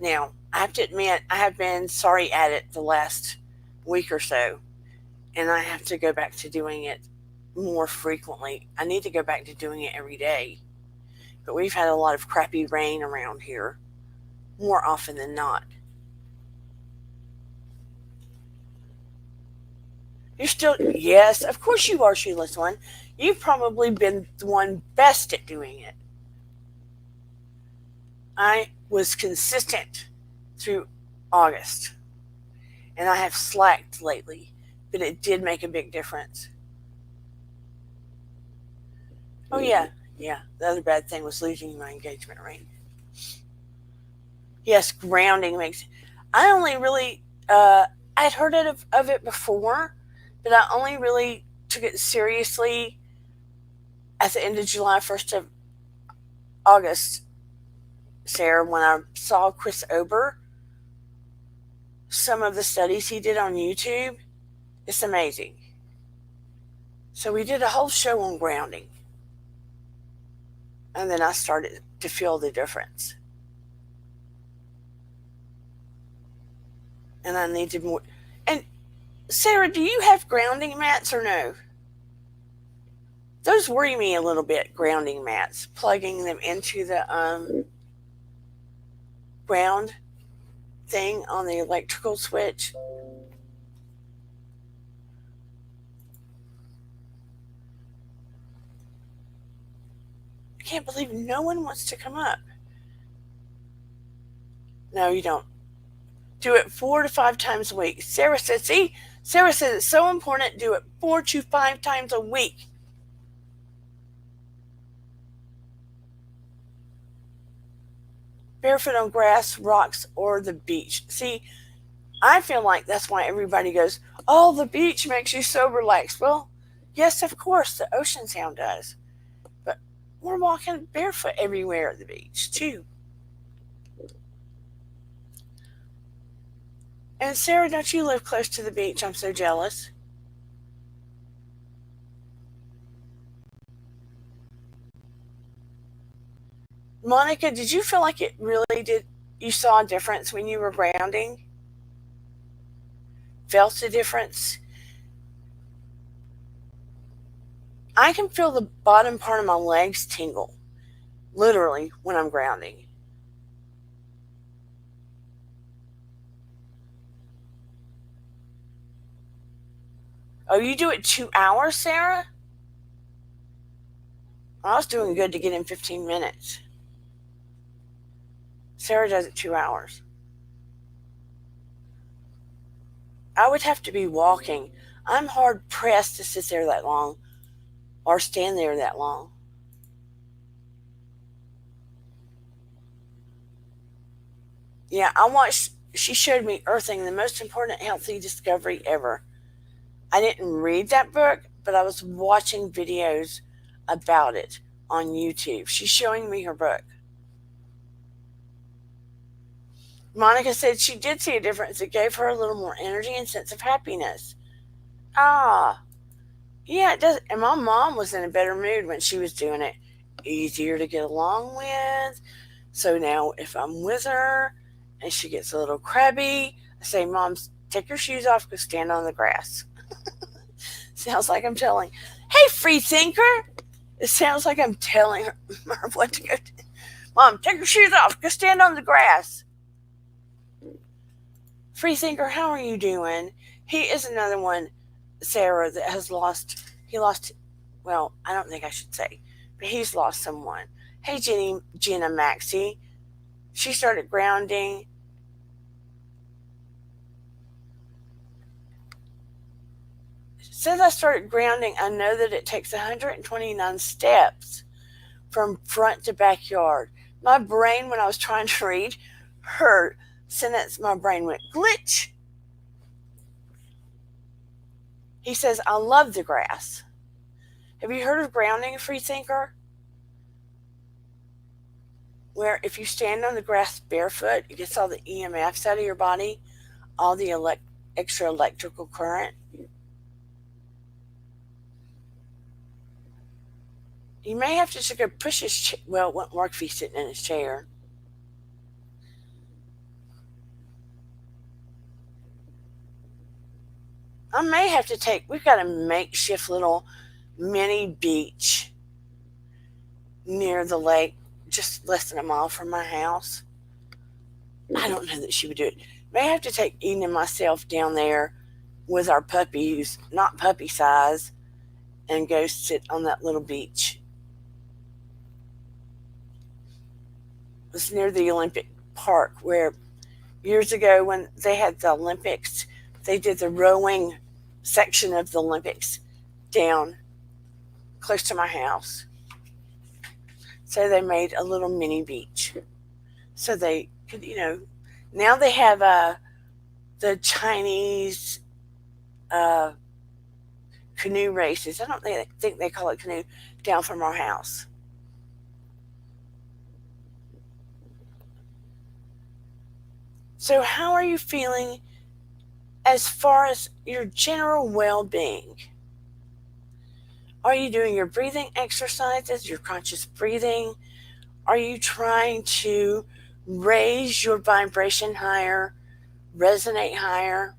Now, I have to admit, I have been sorry at it the last week or so, and I have to go back to doing it more frequently. I need to go back to doing it every day, but we've had a lot of crappy rain around here more often than not. You're still, yes, of course you are, Sheila's one. You've probably been the one best at doing it. I was consistent through August, and I have slacked lately, but it did make a big difference. Oh, yeah, yeah. The other bad thing was losing my engagement ring. Yes, grounding makes. I only really, I'd heard of it before, but I only really took it seriously at the end of July, 1st of August, Sarah, when I saw Chris Ober, some of the studies he did on YouTube. It's amazing. So we did a whole show on grounding, and then I started to feel the difference. And I needed more. And Sarah, do you have grounding mats or no? Those worry me a little bit, grounding mats, plugging them into the ground thing on the electrical switch. I can't believe no one wants to come up. No, you don't. Do it 4 to 5 times a week. Sarah says, see, Sarah says it's so important. Do it 4 to 5 times a week. Barefoot on grass, rocks, or the beach. See, I feel like that's why everybody goes, oh, the beach makes you so relaxed. Well, yes, of course, the ocean sound does. But we're walking barefoot everywhere at the beach, too. And Sarah, don't you live close to the beach? I'm so jealous. Monica, did you feel like it really did? You saw a difference when you were grounding? Felt a difference? I can feel the bottom part of my legs tingle, literally, when I'm grounding. Oh, you do it 2 hours, Sarah? I was doing good to get in 15 minutes. Sarah does it 2 hours. I would have to be walking. I'm hard pressed to sit there that long or stand there that long. Yeah, I watched, she showed me Earthing, the most important healthy discovery ever. I didn't read that book, but I was watching videos about it on YouTube. She's showing me her book. Monica said she did see a difference. It gave her a little more energy and sense of happiness. Ah, yeah, it does. And my mom was in a better mood when she was doing it. Easier to get along with. So now if I'm with her and she gets a little crabby, I say, Mom, take your shoes off, go stand on the grass. Sounds like I'm telling, hey, free thinker. It sounds like I'm telling her what to go do. Mom, take your shoes off, go stand on the grass. Free thinker, how are you doing? He is another one, Sarah, that has lost, he lost, well, I don't think I should say, but he's lost someone. Hey, Jenna Maxie. She started grounding. Since I started grounding, I know that it takes 129 steps from front to backyard. My brain, when I was trying to read her sentence, my brain went glitch. He says, I love the grass. Have you heard of grounding, free thinker? Where if you stand on the grass barefoot, it gets all the EMFs out of your body, all the extra electrical current. You may have to just go push his well, it won't work if he's sitting in his chair. I may have to we've got a makeshift little mini beach near the lake, just less than a mile from my house. I don't know that she would do it. May have to take Eden and myself down there with our puppy, who's not puppy size, and go sit on that little beach. It's near the Olympic Park, where years ago when they had the Olympics, they did the rowing section of the Olympics down close to my house. So they made a little mini beach. So they could, now they have the Chinese canoe races. I don't think they call it canoe down from our house. So how are you feeling as far as your general well-being? Are you doing your breathing exercises, your conscious breathing? Are you trying to raise your vibration higher, resonate higher?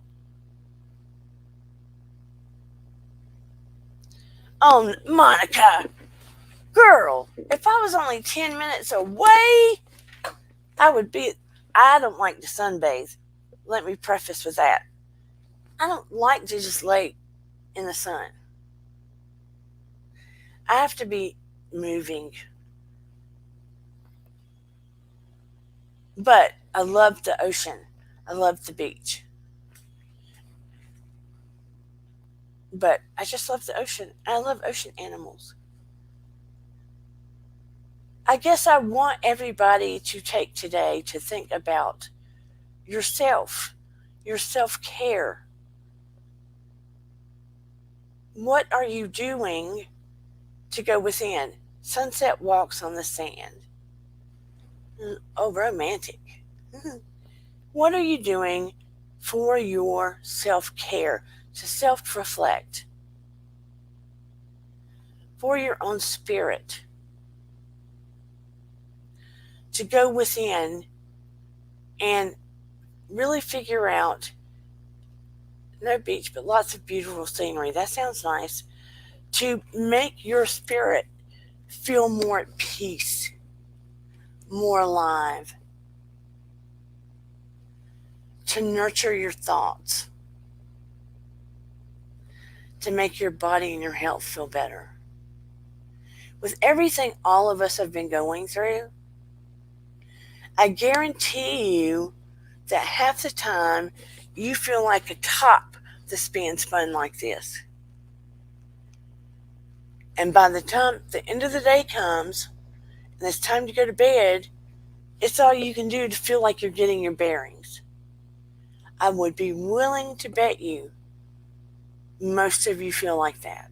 Oh, Monica, girl, if I was only 10 minutes away, I don't like to sunbathe. Let me preface with that. I don't like to just lay in the sun. I have to be moving. But I love the ocean. I love the beach. But I just love the ocean. I love ocean animals. I guess I want everybody to take today to think about yourself, your self care. What are you doing to go within? Sunset walks on the sand. Oh, romantic. What are you doing for your self care, to self reflect, for your own spirit, to go within and really figure out, no beach, but lots of beautiful scenery. That sounds nice. To make your spirit feel more at peace, more alive. To nurture your thoughts. To make your body and your health feel better. With everything all of us have been going through, I guarantee you that half the time you feel like a top this being spun like this. And by the time the end of the day comes and it's time to go to bed, it's all you can do to feel like you're getting your bearings. I would be willing to bet you most of you feel like that.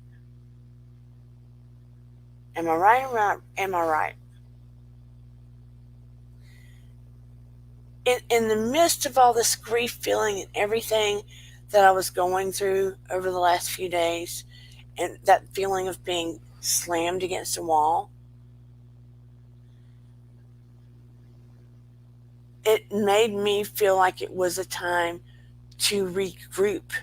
Am I right or right? Am I right? In the midst of all this grief feeling and everything that I was going through over the last few days, and that feeling of being slammed against a wall, it made me feel like it was a time to regroup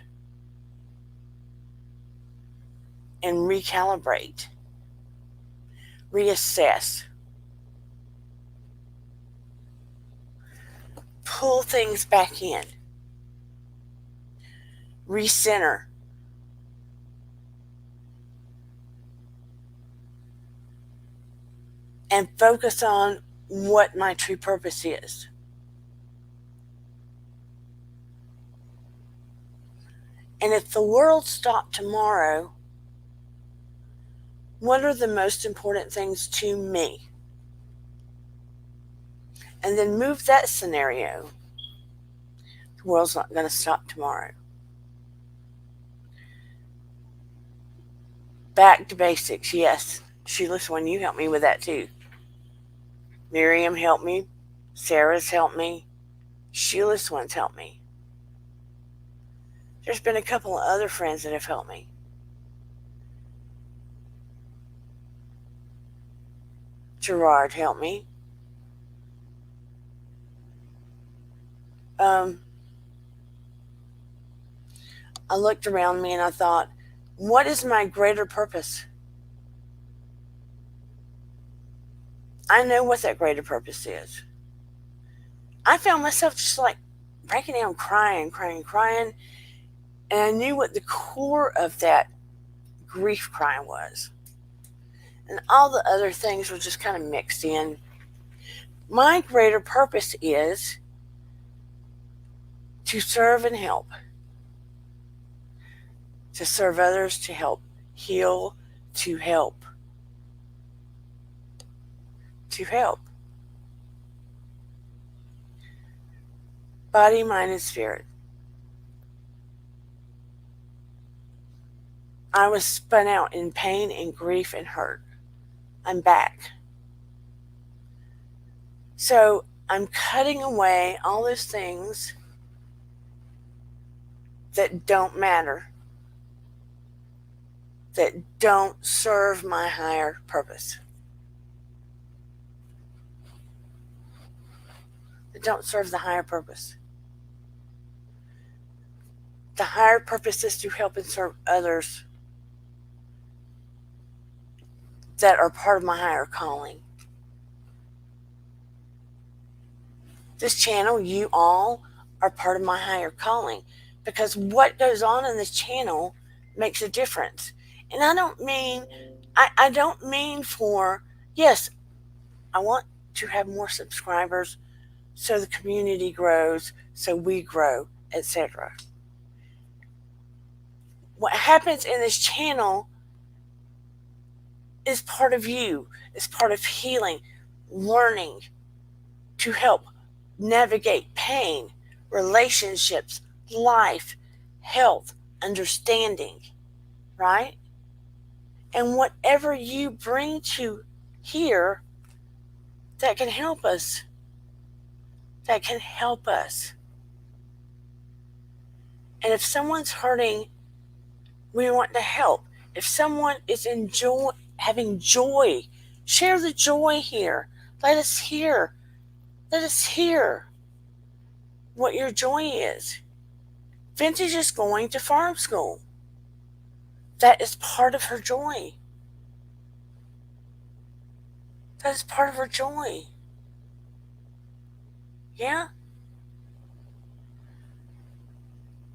and recalibrate, reassess, pull things back in, recenter, and focus on what my true purpose is. And if the world stopped tomorrow, what are the most important things to me? And then move that scenario. The world's not going to stop tomorrow. Back to basics, yes. Sheila Swan, you helped me with that too. Miriam helped me. Sarah's helped me. Sheila Swan's helped me. There's been a couple of other friends that have helped me. Gerard helped me. I looked around me and I thought, what is my greater purpose? I know what that greater purpose is. I found myself just like breaking down, crying. And I knew what the core of that grief crying was. And all the other things were just kind of mixed in. My greater purpose is to serve and help. To serve others, to help heal, to help. To help. Body, mind, and spirit. I was spun out in pain and grief and hurt. I'm back. So I'm cutting away all those things that don't matter, that don't serve my higher purpose, that don't serve the higher purpose. The higher purpose is to help and serve others that are part of my higher calling. This channel, you all are part of my higher calling, because what goes on in this channel makes a difference. And I don't mean for, yes, I want to have more subscribers so the community grows, so we grow, etc. What happens in this channel is part of you, is part of healing, learning to help navigate pain, relationships, life, health, understanding, right? And whatever you bring to here that can help us, And if someone's hurting, we want to help. If someone is having joy, share the joy here. Let us hear what your joy is. Vintage is going to farm school. That is part of her joy. That is part of her joy. Yeah?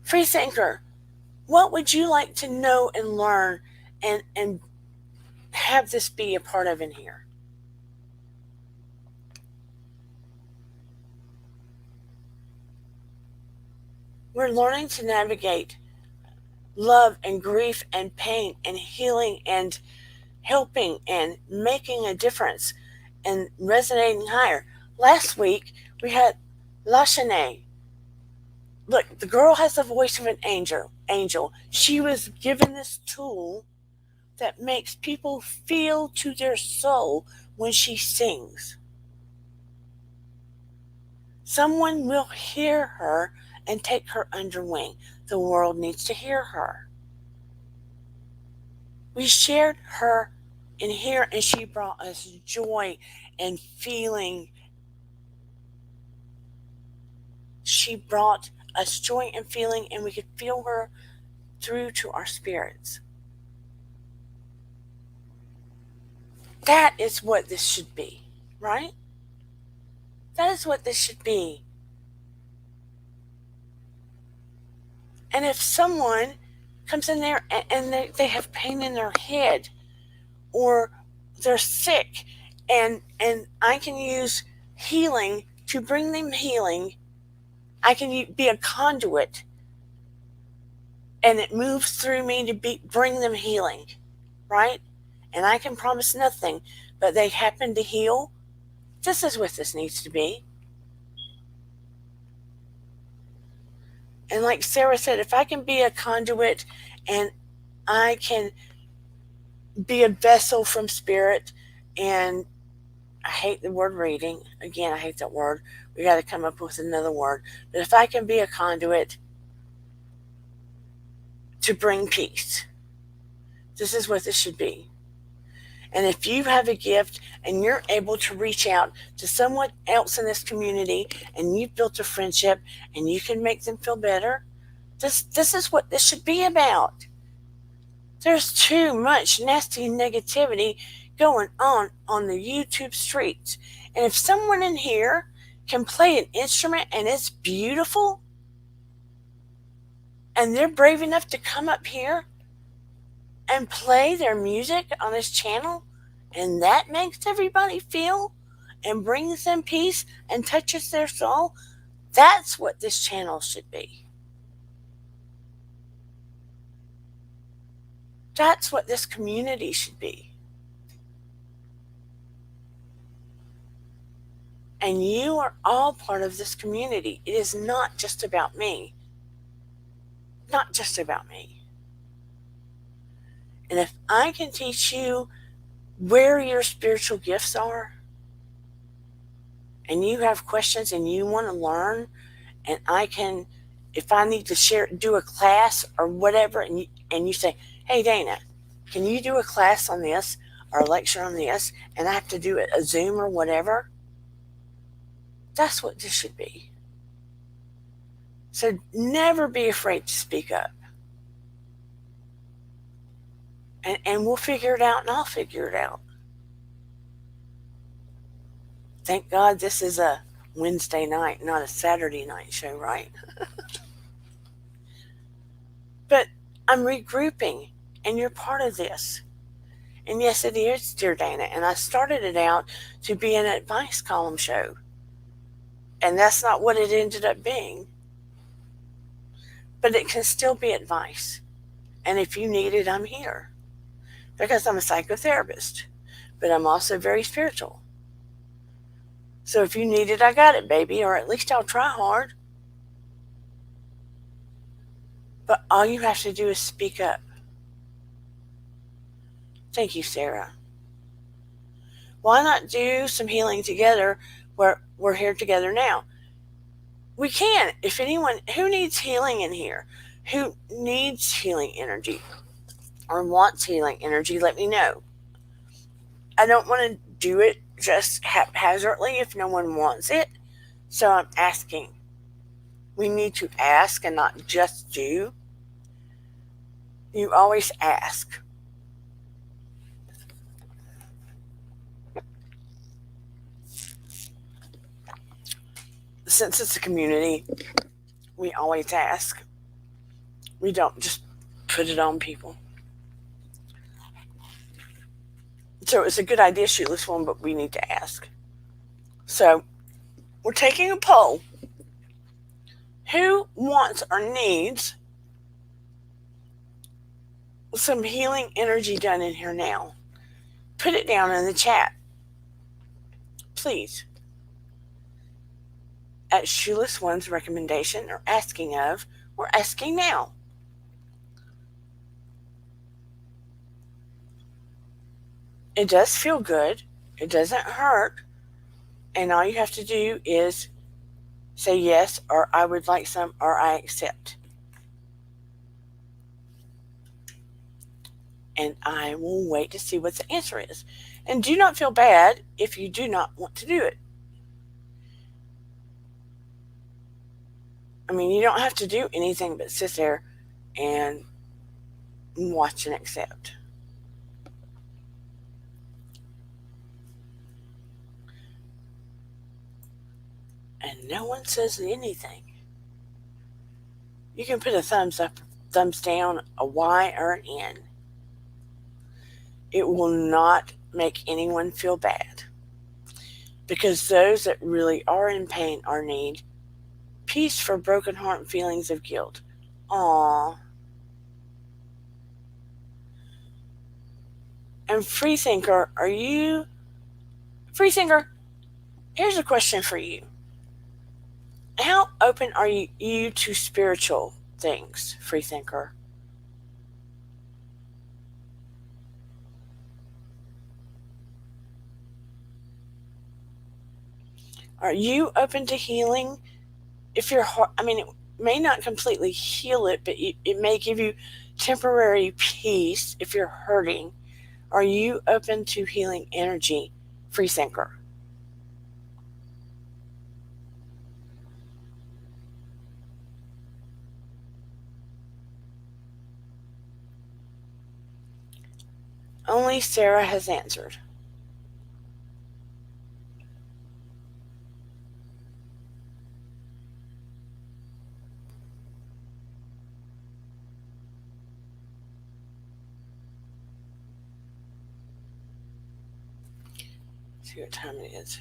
Freethinker, what would you like to know and learn and have this be a part of in here? We're learning to navigate love and grief and pain and healing and helping and making a difference and resonating higher. Last week we had Lashane. Look, the girl has the voice of an angel. Angel. She was given this tool that makes people feel to their soul when she sings. Someone will hear her and take her under wing. The world needs to hear her. We shared her in here, and she brought us joy and feeling. She brought us joy and feeling, and we could feel her through to our spirits. That is what this should be, right? That is what this should be. And if someone comes in there and they have pain in their head or they're sick, and I can use healing to bring them healing, I can be a conduit and it moves through me to bring them healing, right? And I can promise nothing, but they happen to heal. This is what this needs to be. And like Sarah said, if I can be a conduit and I can be a vessel from spirit, and I hate the word reading. Again, I hate that word. We got to come up with another word. But if I can be a conduit to bring peace, this is what this should be. And if you have a gift and you're able to reach out to someone else in this community and you've built a friendship and you can make them feel better, this is what this should be about. There's too much nasty negativity going on the YouTube streets. And if someone in here can play an instrument and it's beautiful, and they're brave enough to come up here and play their music on this channel, and that makes everybody feel and brings them peace and touches their soul, that's what this channel should be. That's what this community should be. And you are all part of this community. It is not just about me. Not just about me. And if I can teach you where your spiritual gifts are, and you have questions and you want to learn, and I can, if I need to do a class or whatever, and you say, hey, Dana, can you do a class on this or a lecture on this, and I have to do it a Zoom or whatever, that's what this should be. So never be afraid to speak up. And we'll figure it out, and I'll figure it out. Thank God this is a Wednesday night, not a Saturday night show, right? But I'm regrouping, and you're part of this. And yes, it is, dear Dana. And I started it out to be an advice column show. And that's not what it ended up being. But it can still be advice. And if you need it, I'm here. Because I'm a psychotherapist. But I'm also very spiritual. So if you need it, I got it, baby. Or at least I'll try hard. But all you have to do is speak up. Thank you, Sarah. Why not do some healing together where we're here together now? We can. If anyone who needs healing in here, who needs healing energy or wants healing energy, let me know. I don't want to do it just haphazardly if no one wants it. So I'm asking. We need to ask and not just do. You always ask. Since it's a community, we always ask. We don't just put it on people. So it's a good idea, shoot this one, but we need to ask. So we're taking a poll. Who wants or needs some healing energy done in here now, put it down in the chat, please. At Shoeless One's recommendation or asking of, we're asking now. It does feel good. It doesn't hurt. And all you have to do is say yes, or I would like some, or I accept. And I will wait to see what the answer is. And do not feel bad if you do not want to do it. I mean, you don't have to do anything but sit there and watch and accept. And no one says anything. You can put a thumbs up, thumbs down, a Y, or an N. It will not make anyone feel bad. Because those that really are in pain or need peace for broken heart and feelings of guilt. Aww. And Freethinker, are you... Freethinker, here's a question for you. How open are you to spiritual things, Freethinker? Are you open to healing? If your heart, I mean, it may not completely heal it, but it may give you temporary peace if you're hurting. Are you open to healing energy, Freethinker? Only Sarah has answered. Let's see what time it is.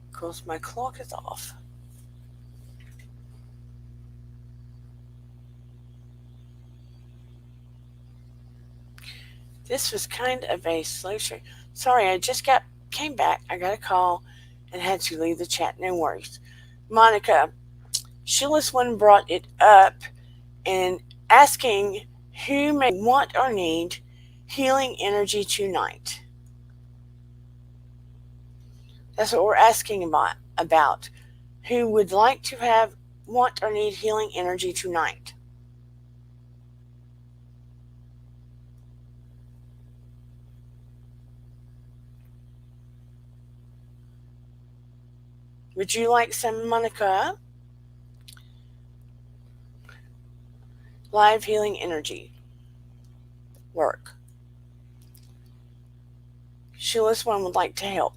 Of course, my clock is off. This was kind of a slow show. Sorry, I just came back. I got a call and had to leave the chat. No worries. Monica, Sheila's one brought it up and asking who may want or need healing energy tonight. That's what we're asking about. Who would like to want or need healing energy tonight? Would you like some, Monica? Live healing energy work. Sheila's one would like to help.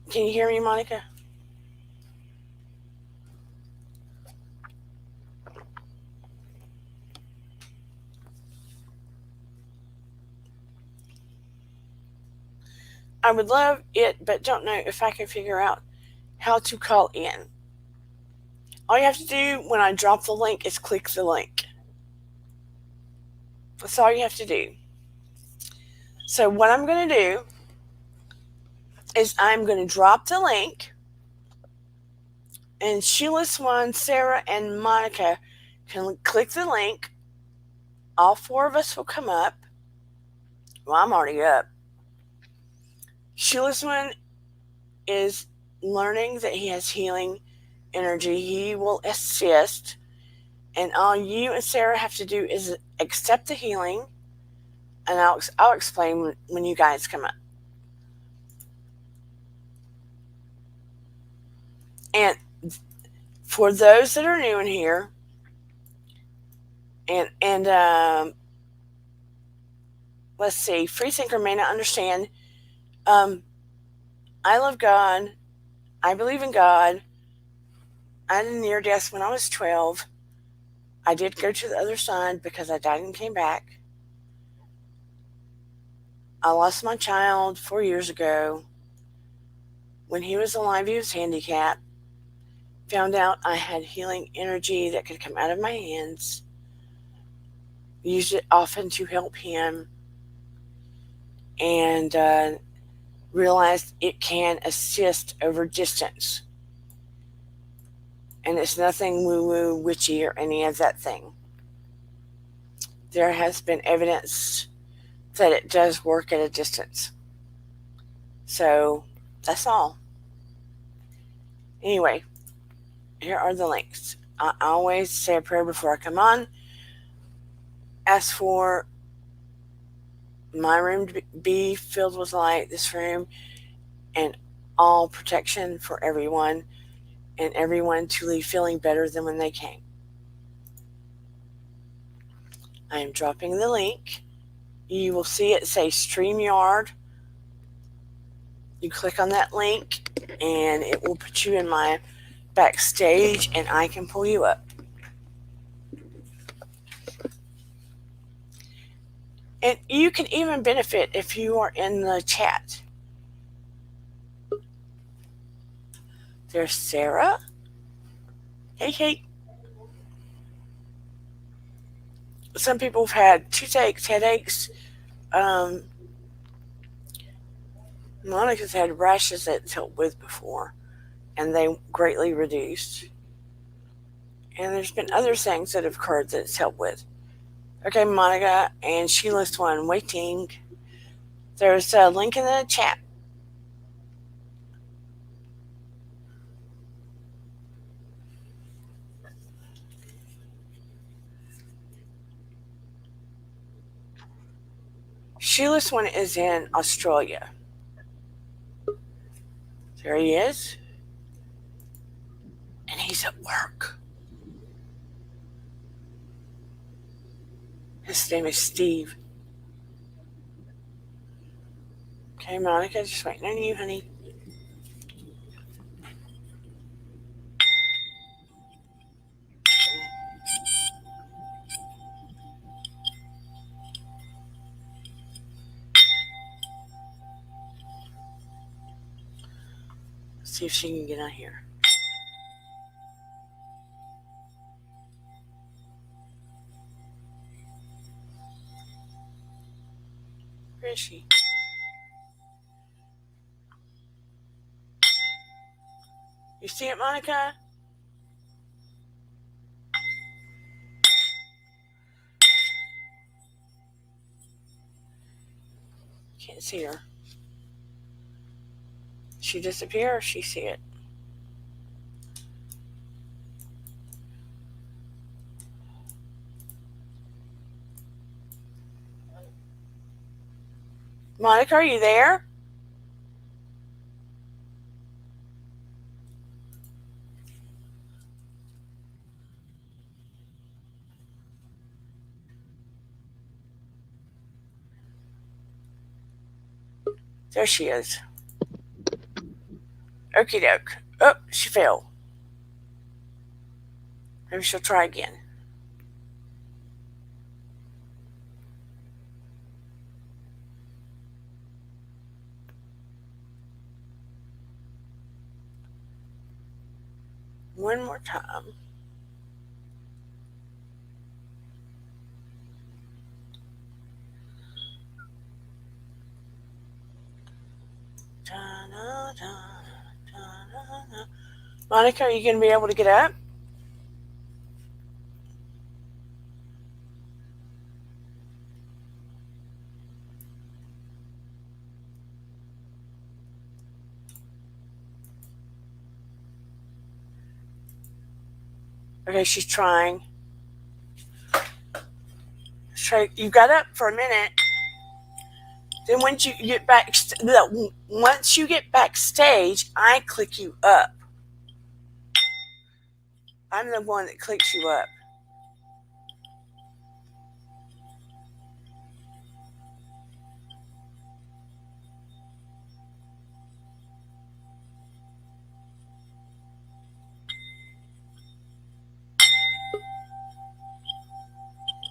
Can you hear me, Monica? I would love it, but don't know if I can figure out how to call in. All you have to do when I drop the link is click the link. That's all you have to do. So what I'm going to do is I'm going to drop the link, and Sheila Swan, Sarah, and Monica can click the link. All four of us will come up. Well, I'm already up. Sheila Swan is learning that he has healing energy. He will assist. And all you and Sarah have to do is accept the healing, and I'll explain when you guys come up. And for those that are new in here, and let's see, Freethinker may not understand. I love God. I believe in God. I had a near death when I was 12. I did go to the other side because I died and came back. I lost my child 4 years ago. When he was alive, he was handicapped. Found out I had healing energy that could come out of my hands. Used it often to help him, and realized it can assist over distance. And it's nothing woo woo, witchy, or any of that thing. There has been evidence that it does work at a distance. So that's all. Anyway, here are the links. I always say a prayer before I come on. Ask for my room to be filled with light, this room, and all protection for everyone, and everyone to leave feeling better than when they came. I am dropping the link. You will see it say StreamYard. You click on that link, and it will put you in my backstage, and I can pull you up. And you can even benefit if you are in the chat. There's Sarah. Hey, Kate. Some people have had toothaches, headaches. Monica's had rashes that it's helped with before, and they greatly reduced. And there's been other things that have occurred that it's helped with. Okay, Monica and Sheila's one waiting. There's a link in the chat. Sheila's one is in Australia. There he is. And he's at work. His name is Steve. Okay, Monica, just waiting on you, honey. Let's see if she can get on here. Where is she? You see it, Monica? Can't see her. She disappear or she see it? Monica, are you there? There she is. Okie doke. Oh, she fell. Maybe she'll try again. One more time. Monica, are you going to be able to get up? Okay, she's trying. You got up for a minute. Then once you get backstage, I click you up. I'm the one that clicks you up.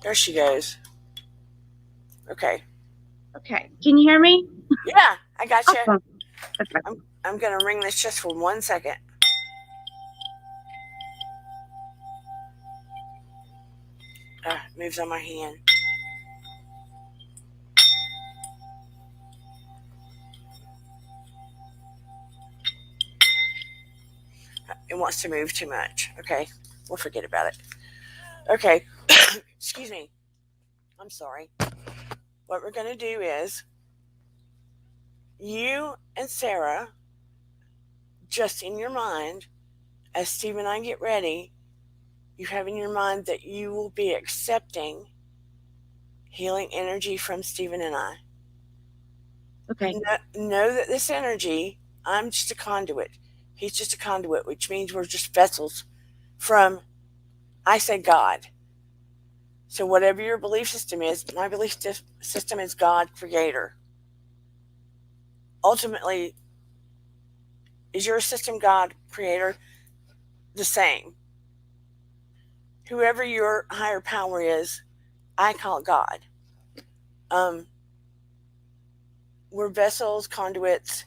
There she goes. Okay. Okay. Can you hear me? Yeah, I got you. Awesome. Okay. I'm going to ring this just for 1 second. moves on my hand. It wants to move too much. Okay, we'll forget about it. Okay, excuse me. I'm sorry. What we're going to do is you and Sarah, just in your mind, as Steve and I get ready, you have in your mind that you will be accepting healing energy from Stephen and I. Okay. Know that this energy, I'm just a conduit. He's just a conduit, which means we're just vessels from, I say, God. So whatever your belief system is, my belief system is God, creator. Ultimately, is your system God, creator, the same? Whoever your higher power is, I call it God. Um, we're vessels, conduits,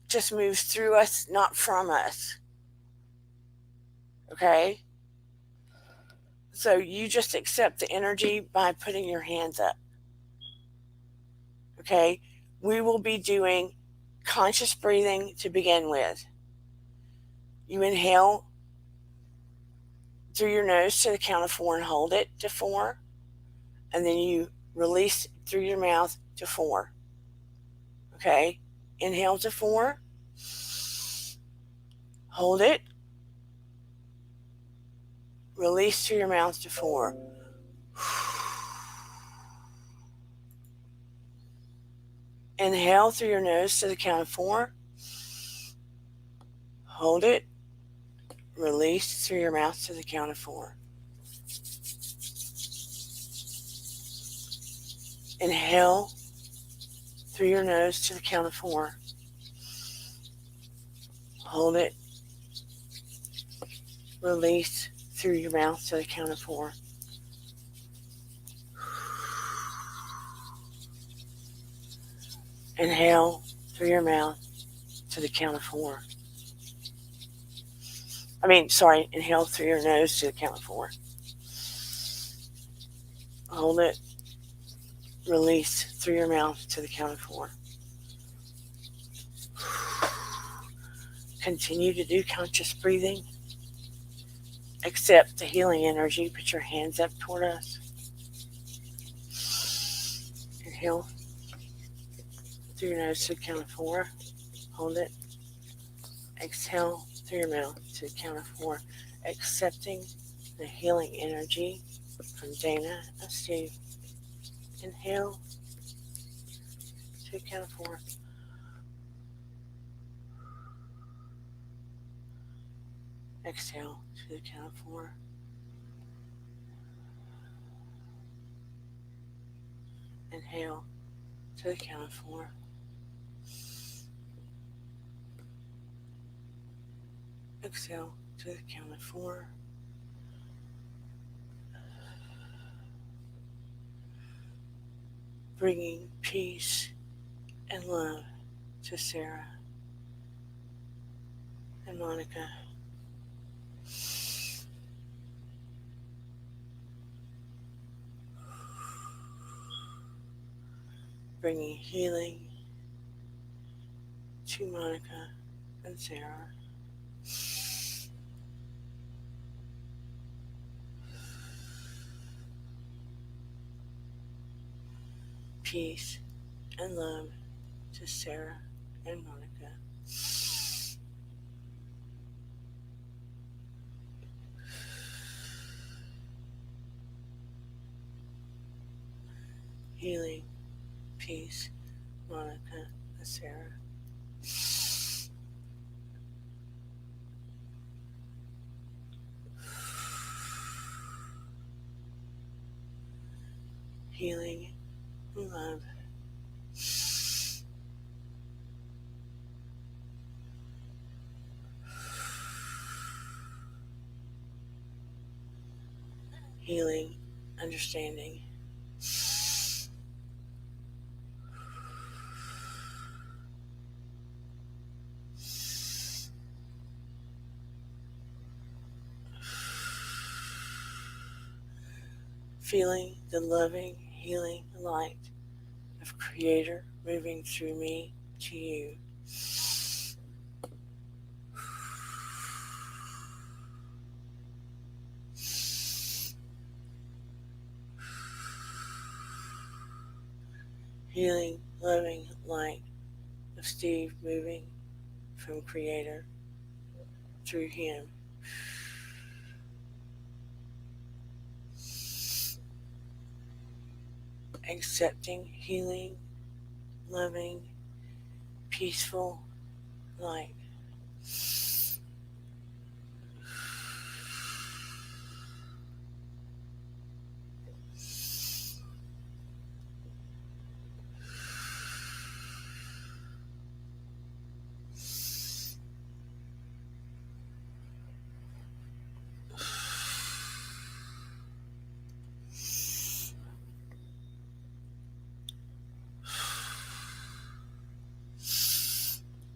just moves through us, not from us. Okay? So you just accept the energy by putting your hands up. Okay? We will be doing conscious breathing to begin with. You inhale through your nose to the count of 4 and hold it to 4. And then you release through your mouth to 4. Okay? Inhale to 4. Hold it. Release through your mouth to 4. Inhale through your nose to the count of 4. Hold it. Release through your mouth to the count of 4. Inhale through your nose to the count of 4. Hold it. Release through your mouth to the count of 4. Inhale through your mouth to the count of 4. Inhale through your nose to the count of 4. Hold it. Release through your mouth to the count of 4. Continue to do conscious breathing. Accept the healing energy. Put your hands up toward us. Inhale through your nose to the count of 4. Hold it. Exhale through your mouth to the count of 4. Accepting the healing energy from Dana and Steve. Inhale to the count of 4. Exhale to the count of 4. Inhale to the count of 4. Exhale to the count of 4. Bringing peace and love to Sarah and Monica. Bringing healing to Monica and Sarah. Peace and love to Sarah and Monica. Healing, peace, Monica and Sarah. Healing, love. Healing, understanding. feeling the loving, healing light of Creator moving through me to you. Healing, loving light of Steve moving from Creator through him. Accepting, healing, loving, peaceful light.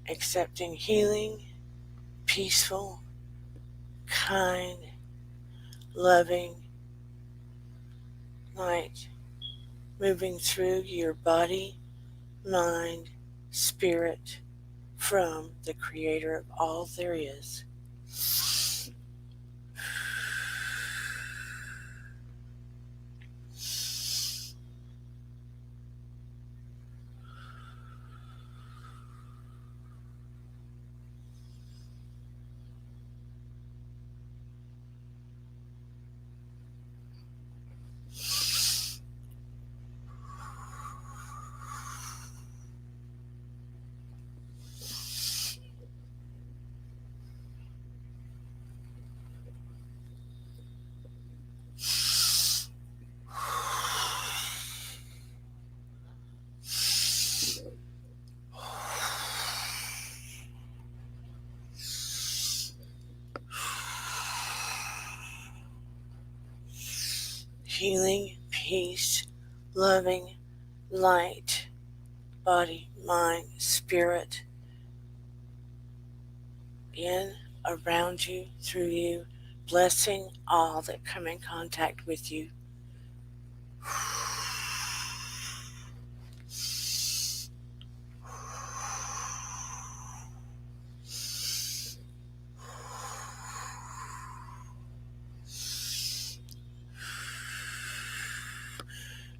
Accepting, healing, peaceful, kind, loving light moving through your body, mind, spirit from the Creator of all there is. Healing, peace, loving, light, body, mind, spirit, in, around you, through you, blessing all that come in contact with you.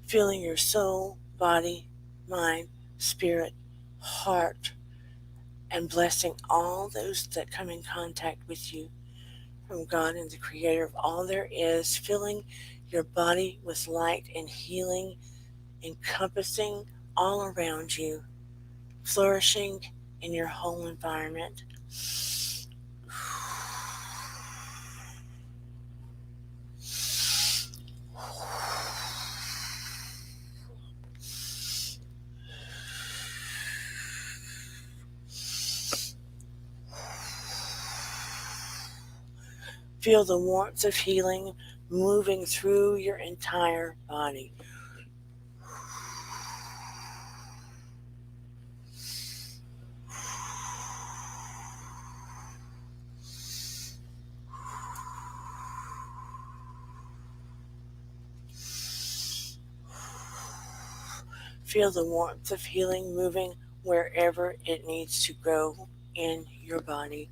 Feeling your soul, body, mind, spirit, heart, and blessing all those that come in contact with you from God and the Creator of all there is, filling your body with light and healing, encompassing all around you, flourishing in your whole environment. Feel the warmth of healing moving through your entire body. Feel the warmth of healing moving wherever it needs to go in your body.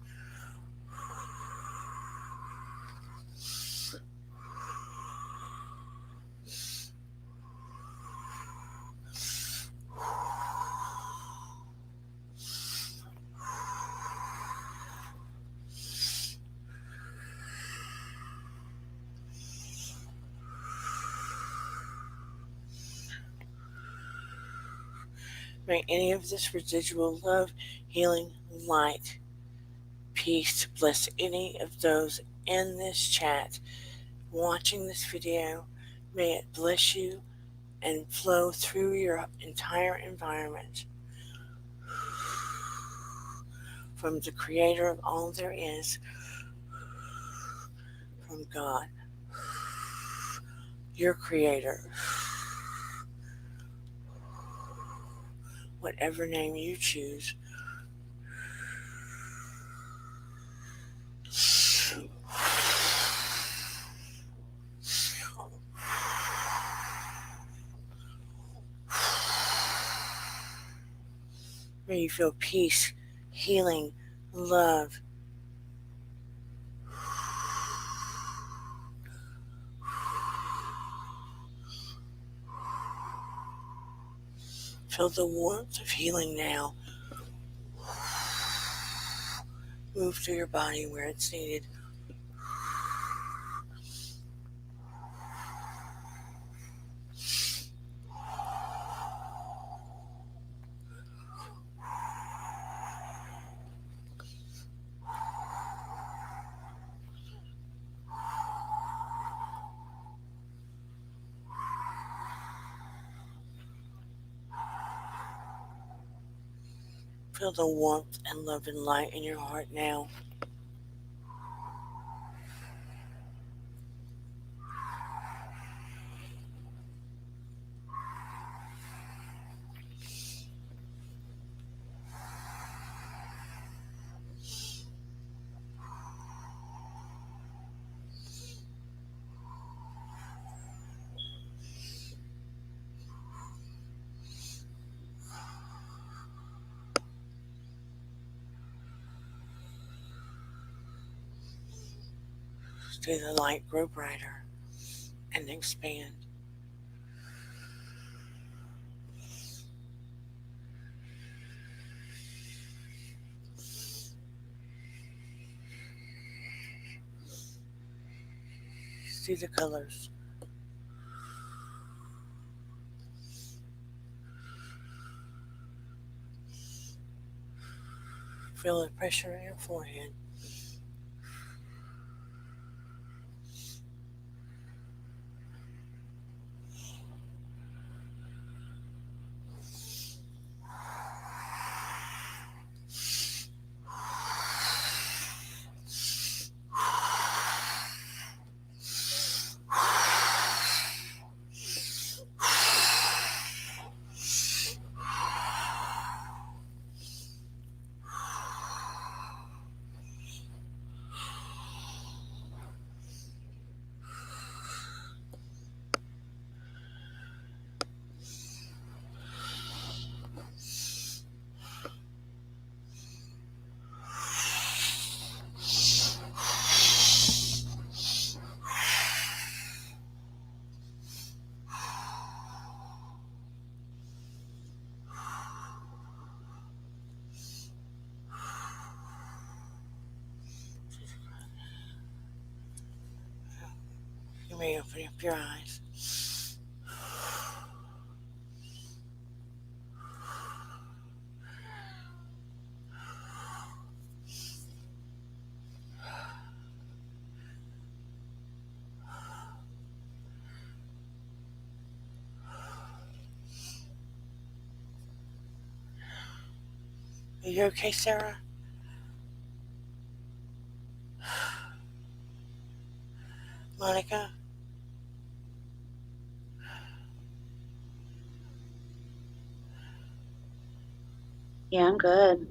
May any of this residual love, healing, light, peace bless any of those in this chat watching this video. May it bless you and flow through your entire environment from the Creator of all there is, from God, your Creator, whatever name you choose. May you feel peace, healing, love. Feel the warmth of healing now. Move through your body where it's needed. Feel the warmth and love and light in your heart now. See the light grow brighter and expand. See the colors. Feel the pressure in your forehead. You may open up your eyes. Are you okay, Sarah? Monica? Yeah, I'm good.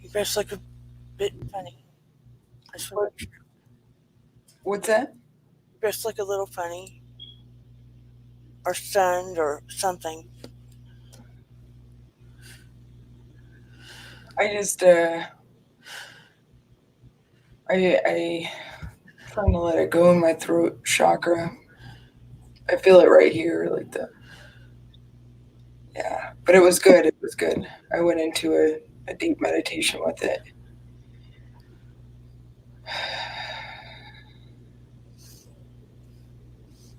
You guys look a bit funny. I just want to make sure. What's that? You guys look a little funny. Or stunned or something. I just I trying to let it go in my throat chakra. I feel it right here, like the yeah. But it was good. It was good. I went into a deep meditation with it.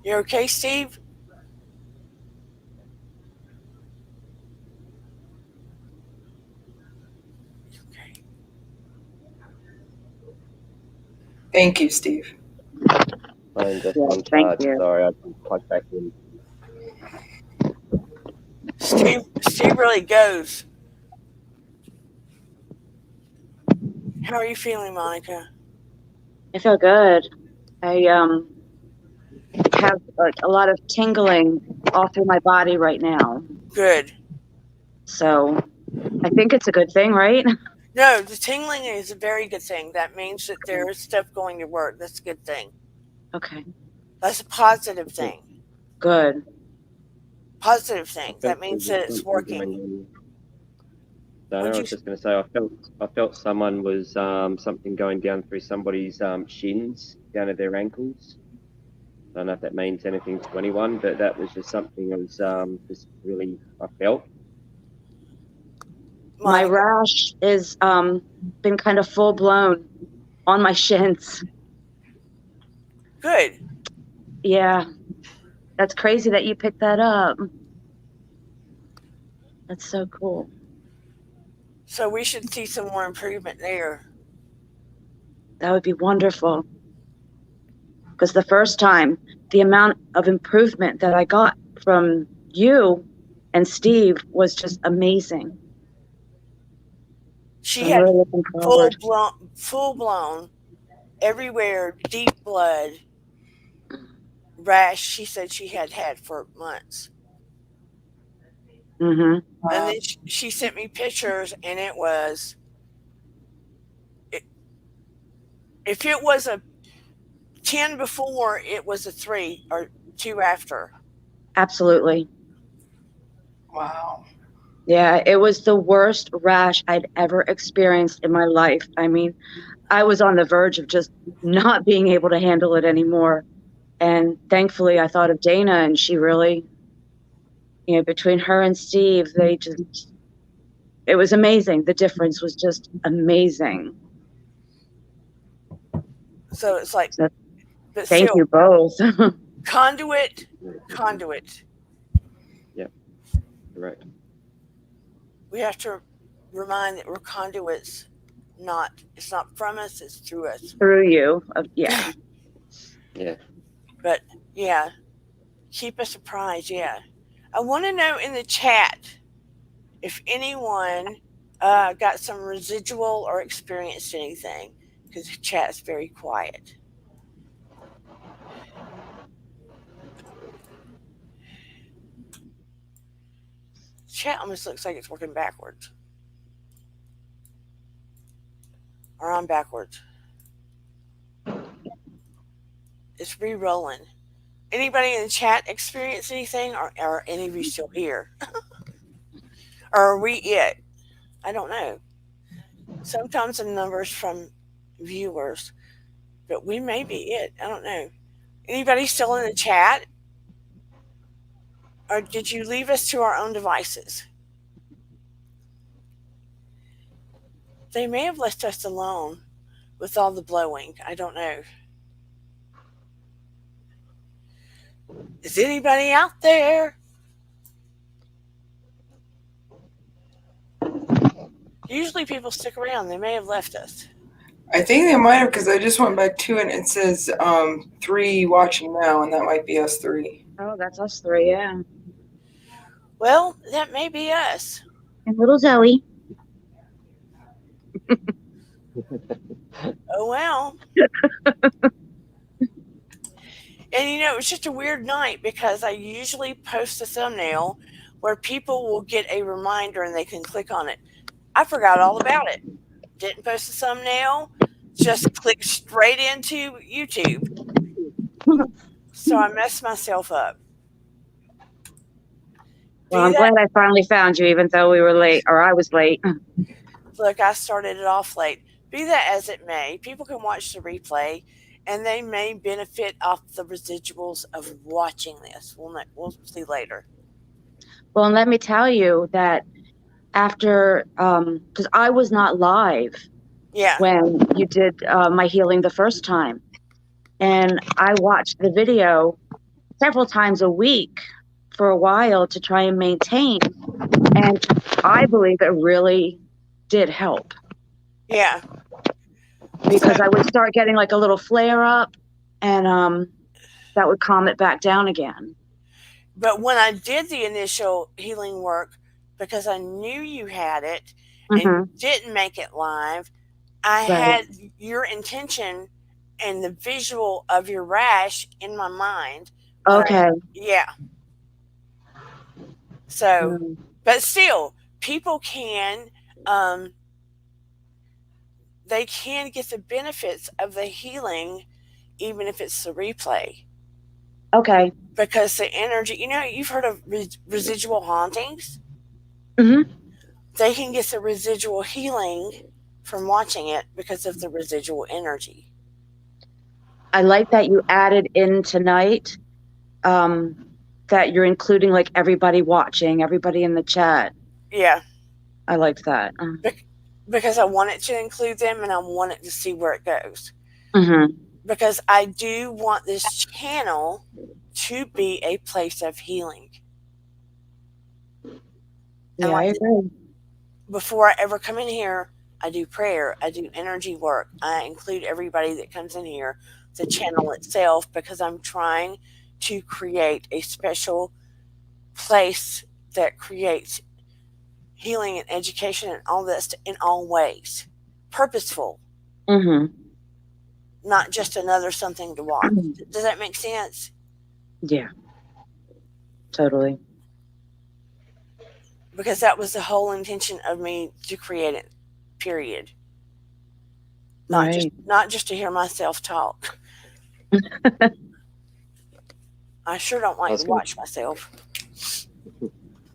You okay, Steve? Okay. Thank you, Steve. Fine, just Yeah, one thank chat. you. Sorry, I couldn't plug back in. Steve really goes. How are you feeling, Monica? I feel good. I have like a lot of tingling all through my body right now. Good. So I think it's a good thing, right? No, the tingling is a very good thing. That means that there is stuff going to work. That's a good thing. Okay, That's a positive Okay. thing. good. Positive I thing. think That there's means just that it's something going working. on. I Would know I you? was just going to say I felt someone was something going down through somebody's shins down to their ankles. I don't know if that means anything to anyone, but that was just something I was just really I felt. My Monica? rash is been kind of full blown on my shins. Good. Yeah, that's crazy that you picked that up. That's so cool. So we should see some more improvement there. That would be wonderful. Because the first time, the amount of improvement that I got from you and Steve was just amazing. So She I'm had really looking forward. full blown, everywhere, deep blood rash. She said she had for months, Mm-hmm. and then she sent me pictures, and it was it, if it was a 10 before, it was a 3 or 2 after. Absolutely. Wow. Yeah, it was the worst rash I'd ever experienced in my life. I mean, I was on the verge of just not being able to handle it anymore. And thankfully, I thought of Dana, and she really, between her and Steve, it was amazing. The difference was just amazing. So it's like, So but thank still, you both. conduit, conduit. Yeah, correct. We have to remind that we're conduits. It's not from us, it's through us. Through you. Yeah. Yeah. But yeah, keep us surprised. Yeah, I want to know in the chat if anyone got some residual or experienced anything, because the chat is very quiet. Chat almost looks like it's working backwards, or I'm backwards. It's re-rolling. Anybody in the chat experience anything, or are any of you still here? Or are we it? I don't know. Sometimes the numbers from viewers, but we may be it. I don't know. Anybody still in the chat? Or did you leave us to our own devices? They may have left us alone with all the blowing. I don't know. Is anybody out there? Usually people stick around. They may have left us. I think they might have, because I just went back to it and it says 3 watching now, and that might be us 3. Oh, that's us 3, yeah. Well, that may be us. And little Zoe. Oh, well. And it was just a weird night because I usually post a thumbnail where people will get a reminder and they can click on it. I forgot all about it. Didn't post a thumbnail, just clicked straight into YouTube. So I messed myself up. Well, I'm glad I finally found you, even though we were late, or I was late. Look, I started it off late. Be that as it may, people can watch the replay and they may benefit off the residuals of watching this. We'll see later. Well, and let me tell you that after, because I was not live when you did my healing the first time. And I watched the video several times a week for a while to try and maintain. And I believe it really did help. Yeah. Because I would start getting like a little flare up, and that would calm it back down again. But when I did the initial healing work, because I knew you had it and didn't make it live, I had your intention and the visual of your rash in my mind. Okay. Yeah. So, but still, people can, they can get the benefits of the healing, even if it's the replay. Okay. Because the energy, you've heard of residual hauntings? they can get the residual healing from watching it because of the residual energy. I like that you added in tonight that you're including like everybody watching, everybody in the chat. Yeah. I liked that. Because I want it to include them and I want it to see where it goes. Mm-hmm. Because I do want this channel to be a place of healing. Yeah, I agree. Before I ever come in here, I do prayer, I do energy work, I include everybody that comes in here, the channel itself, because I'm trying to create a special place that creates healing and education and all this in all ways. Purposeful. Mm-hmm. Not just another something to watch. Does that make sense? Yeah. Totally. Because that was the whole intention of me to create it, period. Not just to hear myself talk. I sure don't like to watch myself.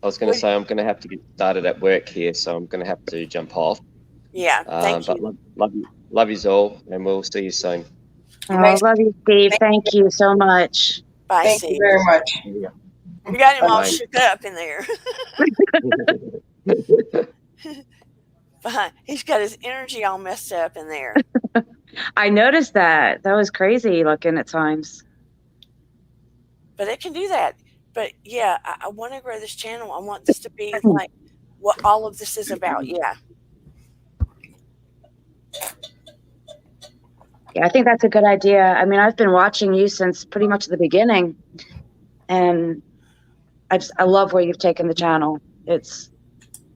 I was going to say I'm going to have to get started at work here, so I'm going to have to jump off. Yeah, thank you. But love you all, and we'll see you soon. Oh, love you, Steve. Thank you so much. Bye, Thank Steve. you very much. You got him all shook up in there. He's got his energy all messed up in there. I noticed that. That was crazy looking at times. But it can do that. But yeah, I want to grow this channel. I want this to be like what all of this is about. Yeah. Yeah, I think that's a good idea. I mean, I've been watching you since pretty much the beginning, and I love where you've taken the channel. It's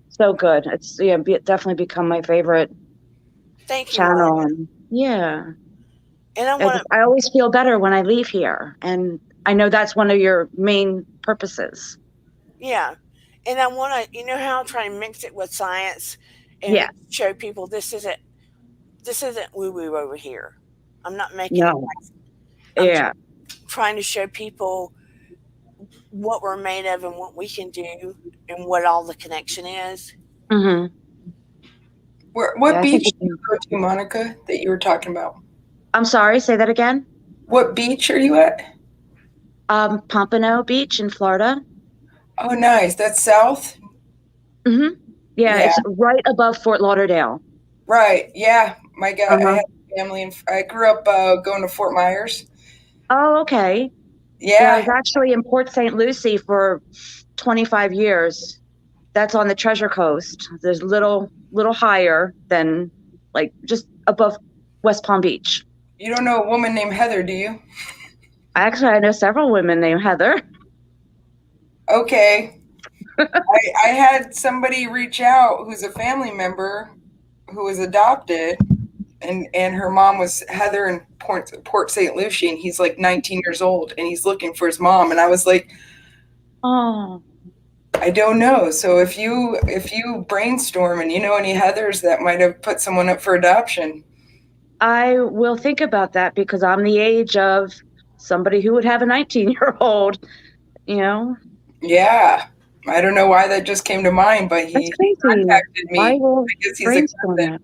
so good. It's definitely become my favorite channel. And yeah. And I always feel better when I leave here, and I know that's one of your main purposes. Yeah. And I want to, you know how I'm trying to mix it with science and show people this isn't woo-woo over here. I'm not making it. I'm trying to show people what we're made of and what we can do and what all the connection is. Mm-hmm. What beach do you go to, Monica, that you were talking about? I'm sorry, say that again. What beach are you at? Pompano Beach in Florida. Oh, nice. That's south? Mm-hmm. Yeah, it's right above Fort Lauderdale. Right. Yeah. My God, I have family, and I grew up going to Fort Myers. Oh, okay. Yeah, I was actually in Port St. Lucie for 25 years. That's on the Treasure Coast. There's little higher than, like, just above West Palm Beach. You don't know a woman named Heather, do you? Actually, I know several women named Heather. Okay. I had somebody reach out who's a family member who was adopted, and her mom was Heather in Port St. Lucie, and he's like 19 years old, and he's looking for his mom. And I was like, oh, I don't know. So if you brainstorm and you know any Heathers that might have put someone up for adoption, I will think about that, because I'm the age of somebody who would have a 19-year-old, you know? Yeah. I don't know why that just came to mind, but he contacted me. I will because he's a cousin.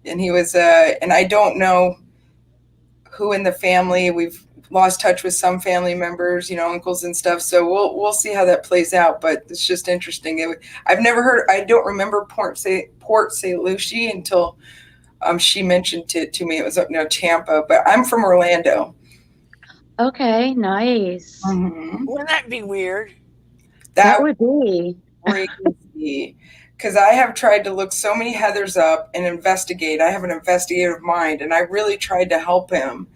And he was, and I don't know who in the family. We've lost touch with some family members, you know, uncles and stuff. So we'll see how that plays out. But it's just interesting. I've never heard. I don't remember Port St. Lucie until she mentioned it to me. It was up near Tampa, but I'm from Orlando. Okay, nice. Mm-hmm. Wouldn't that be weird? That would be crazy. Because I have tried to look so many Heathers up and investigate. I have an investigative mind, and I really tried to help him.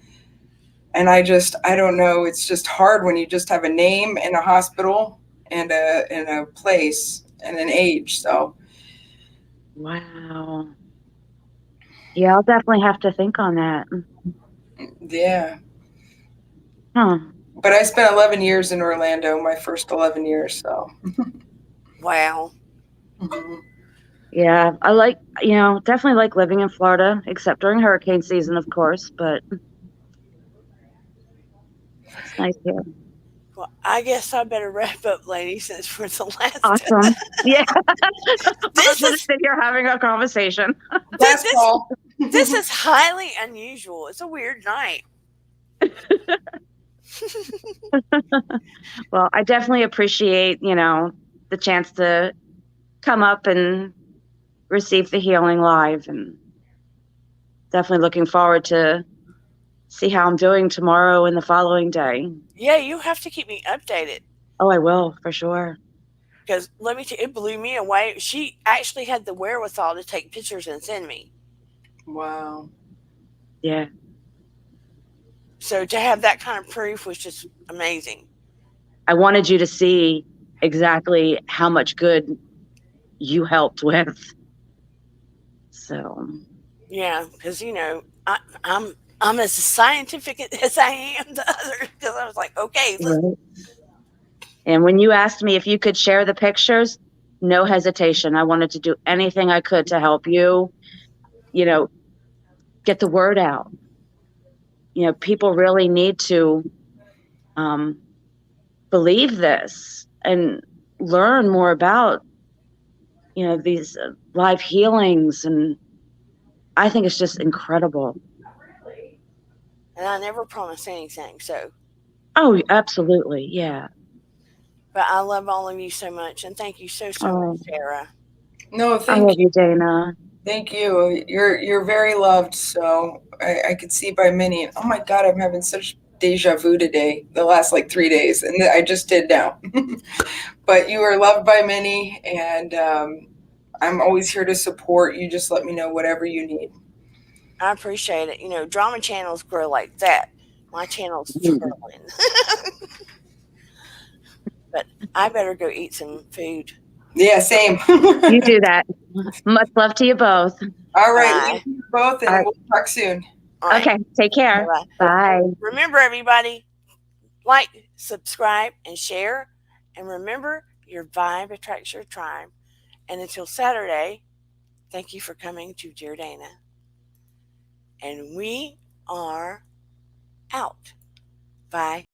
And I don't know. It's just hard when you just have a name and a hospital and a place and an age. So. Wow. Yeah, I'll definitely have to think on that. Yeah. Huh. But I spent 11 years in Orlando, my first 11 years. So. Wow. Mm-hmm. Yeah, I definitely like living in Florida, except during hurricane season, of course, but it's nice here. Well, I guess I better wrap up, ladies, since we're the last. Awesome. Yeah. This We're is sitting here having a conversation. Last call. this is highly unusual. It's a weird night. Well, I definitely appreciate, the chance to come up and receive the healing live, and definitely looking forward to see how I'm doing tomorrow and the following day. Yeah, you have to keep me updated. Oh, I will, for sure. Because let me tell you, it blew me away. She actually had the wherewithal to take pictures and send me. Wow. Yeah. So to have that kind of proof was just amazing. I wanted you to see exactly how much good you helped with. So. Yeah, because I'm as scientific as I am the others. Because I was like, okay. Right. And when you asked me if you could share the pictures, no hesitation. I wanted to do anything I could to help you, get the word out. People really need to believe this and learn more about, these live healings. And I think it's just incredible. And I never promised anything, so. Oh, absolutely. Yeah. But I love all of you so much, and thank you so much, Sarah. No, I thank love you. you, Dana. Thank you. You're very loved. So I could see by many. Oh my God, I'm having such deja vu today. The last 3 days, and I just did now. But you are loved by many, and I'm always here to support you. Just let me know whatever you need. I appreciate it. Drama channels grow like that. My channel's twirling. But I better go eat some food. Yeah, same. You do that. Much love to you both. All right, Bye. love you both, and we'll talk soon. All right. Okay, take care. Bye-bye. Bye. Remember, everybody, like, subscribe, and share. And remember, your vibe attracts your tribe. And until Saturday, thank you for coming to Dear Dana. And we are out. Bye.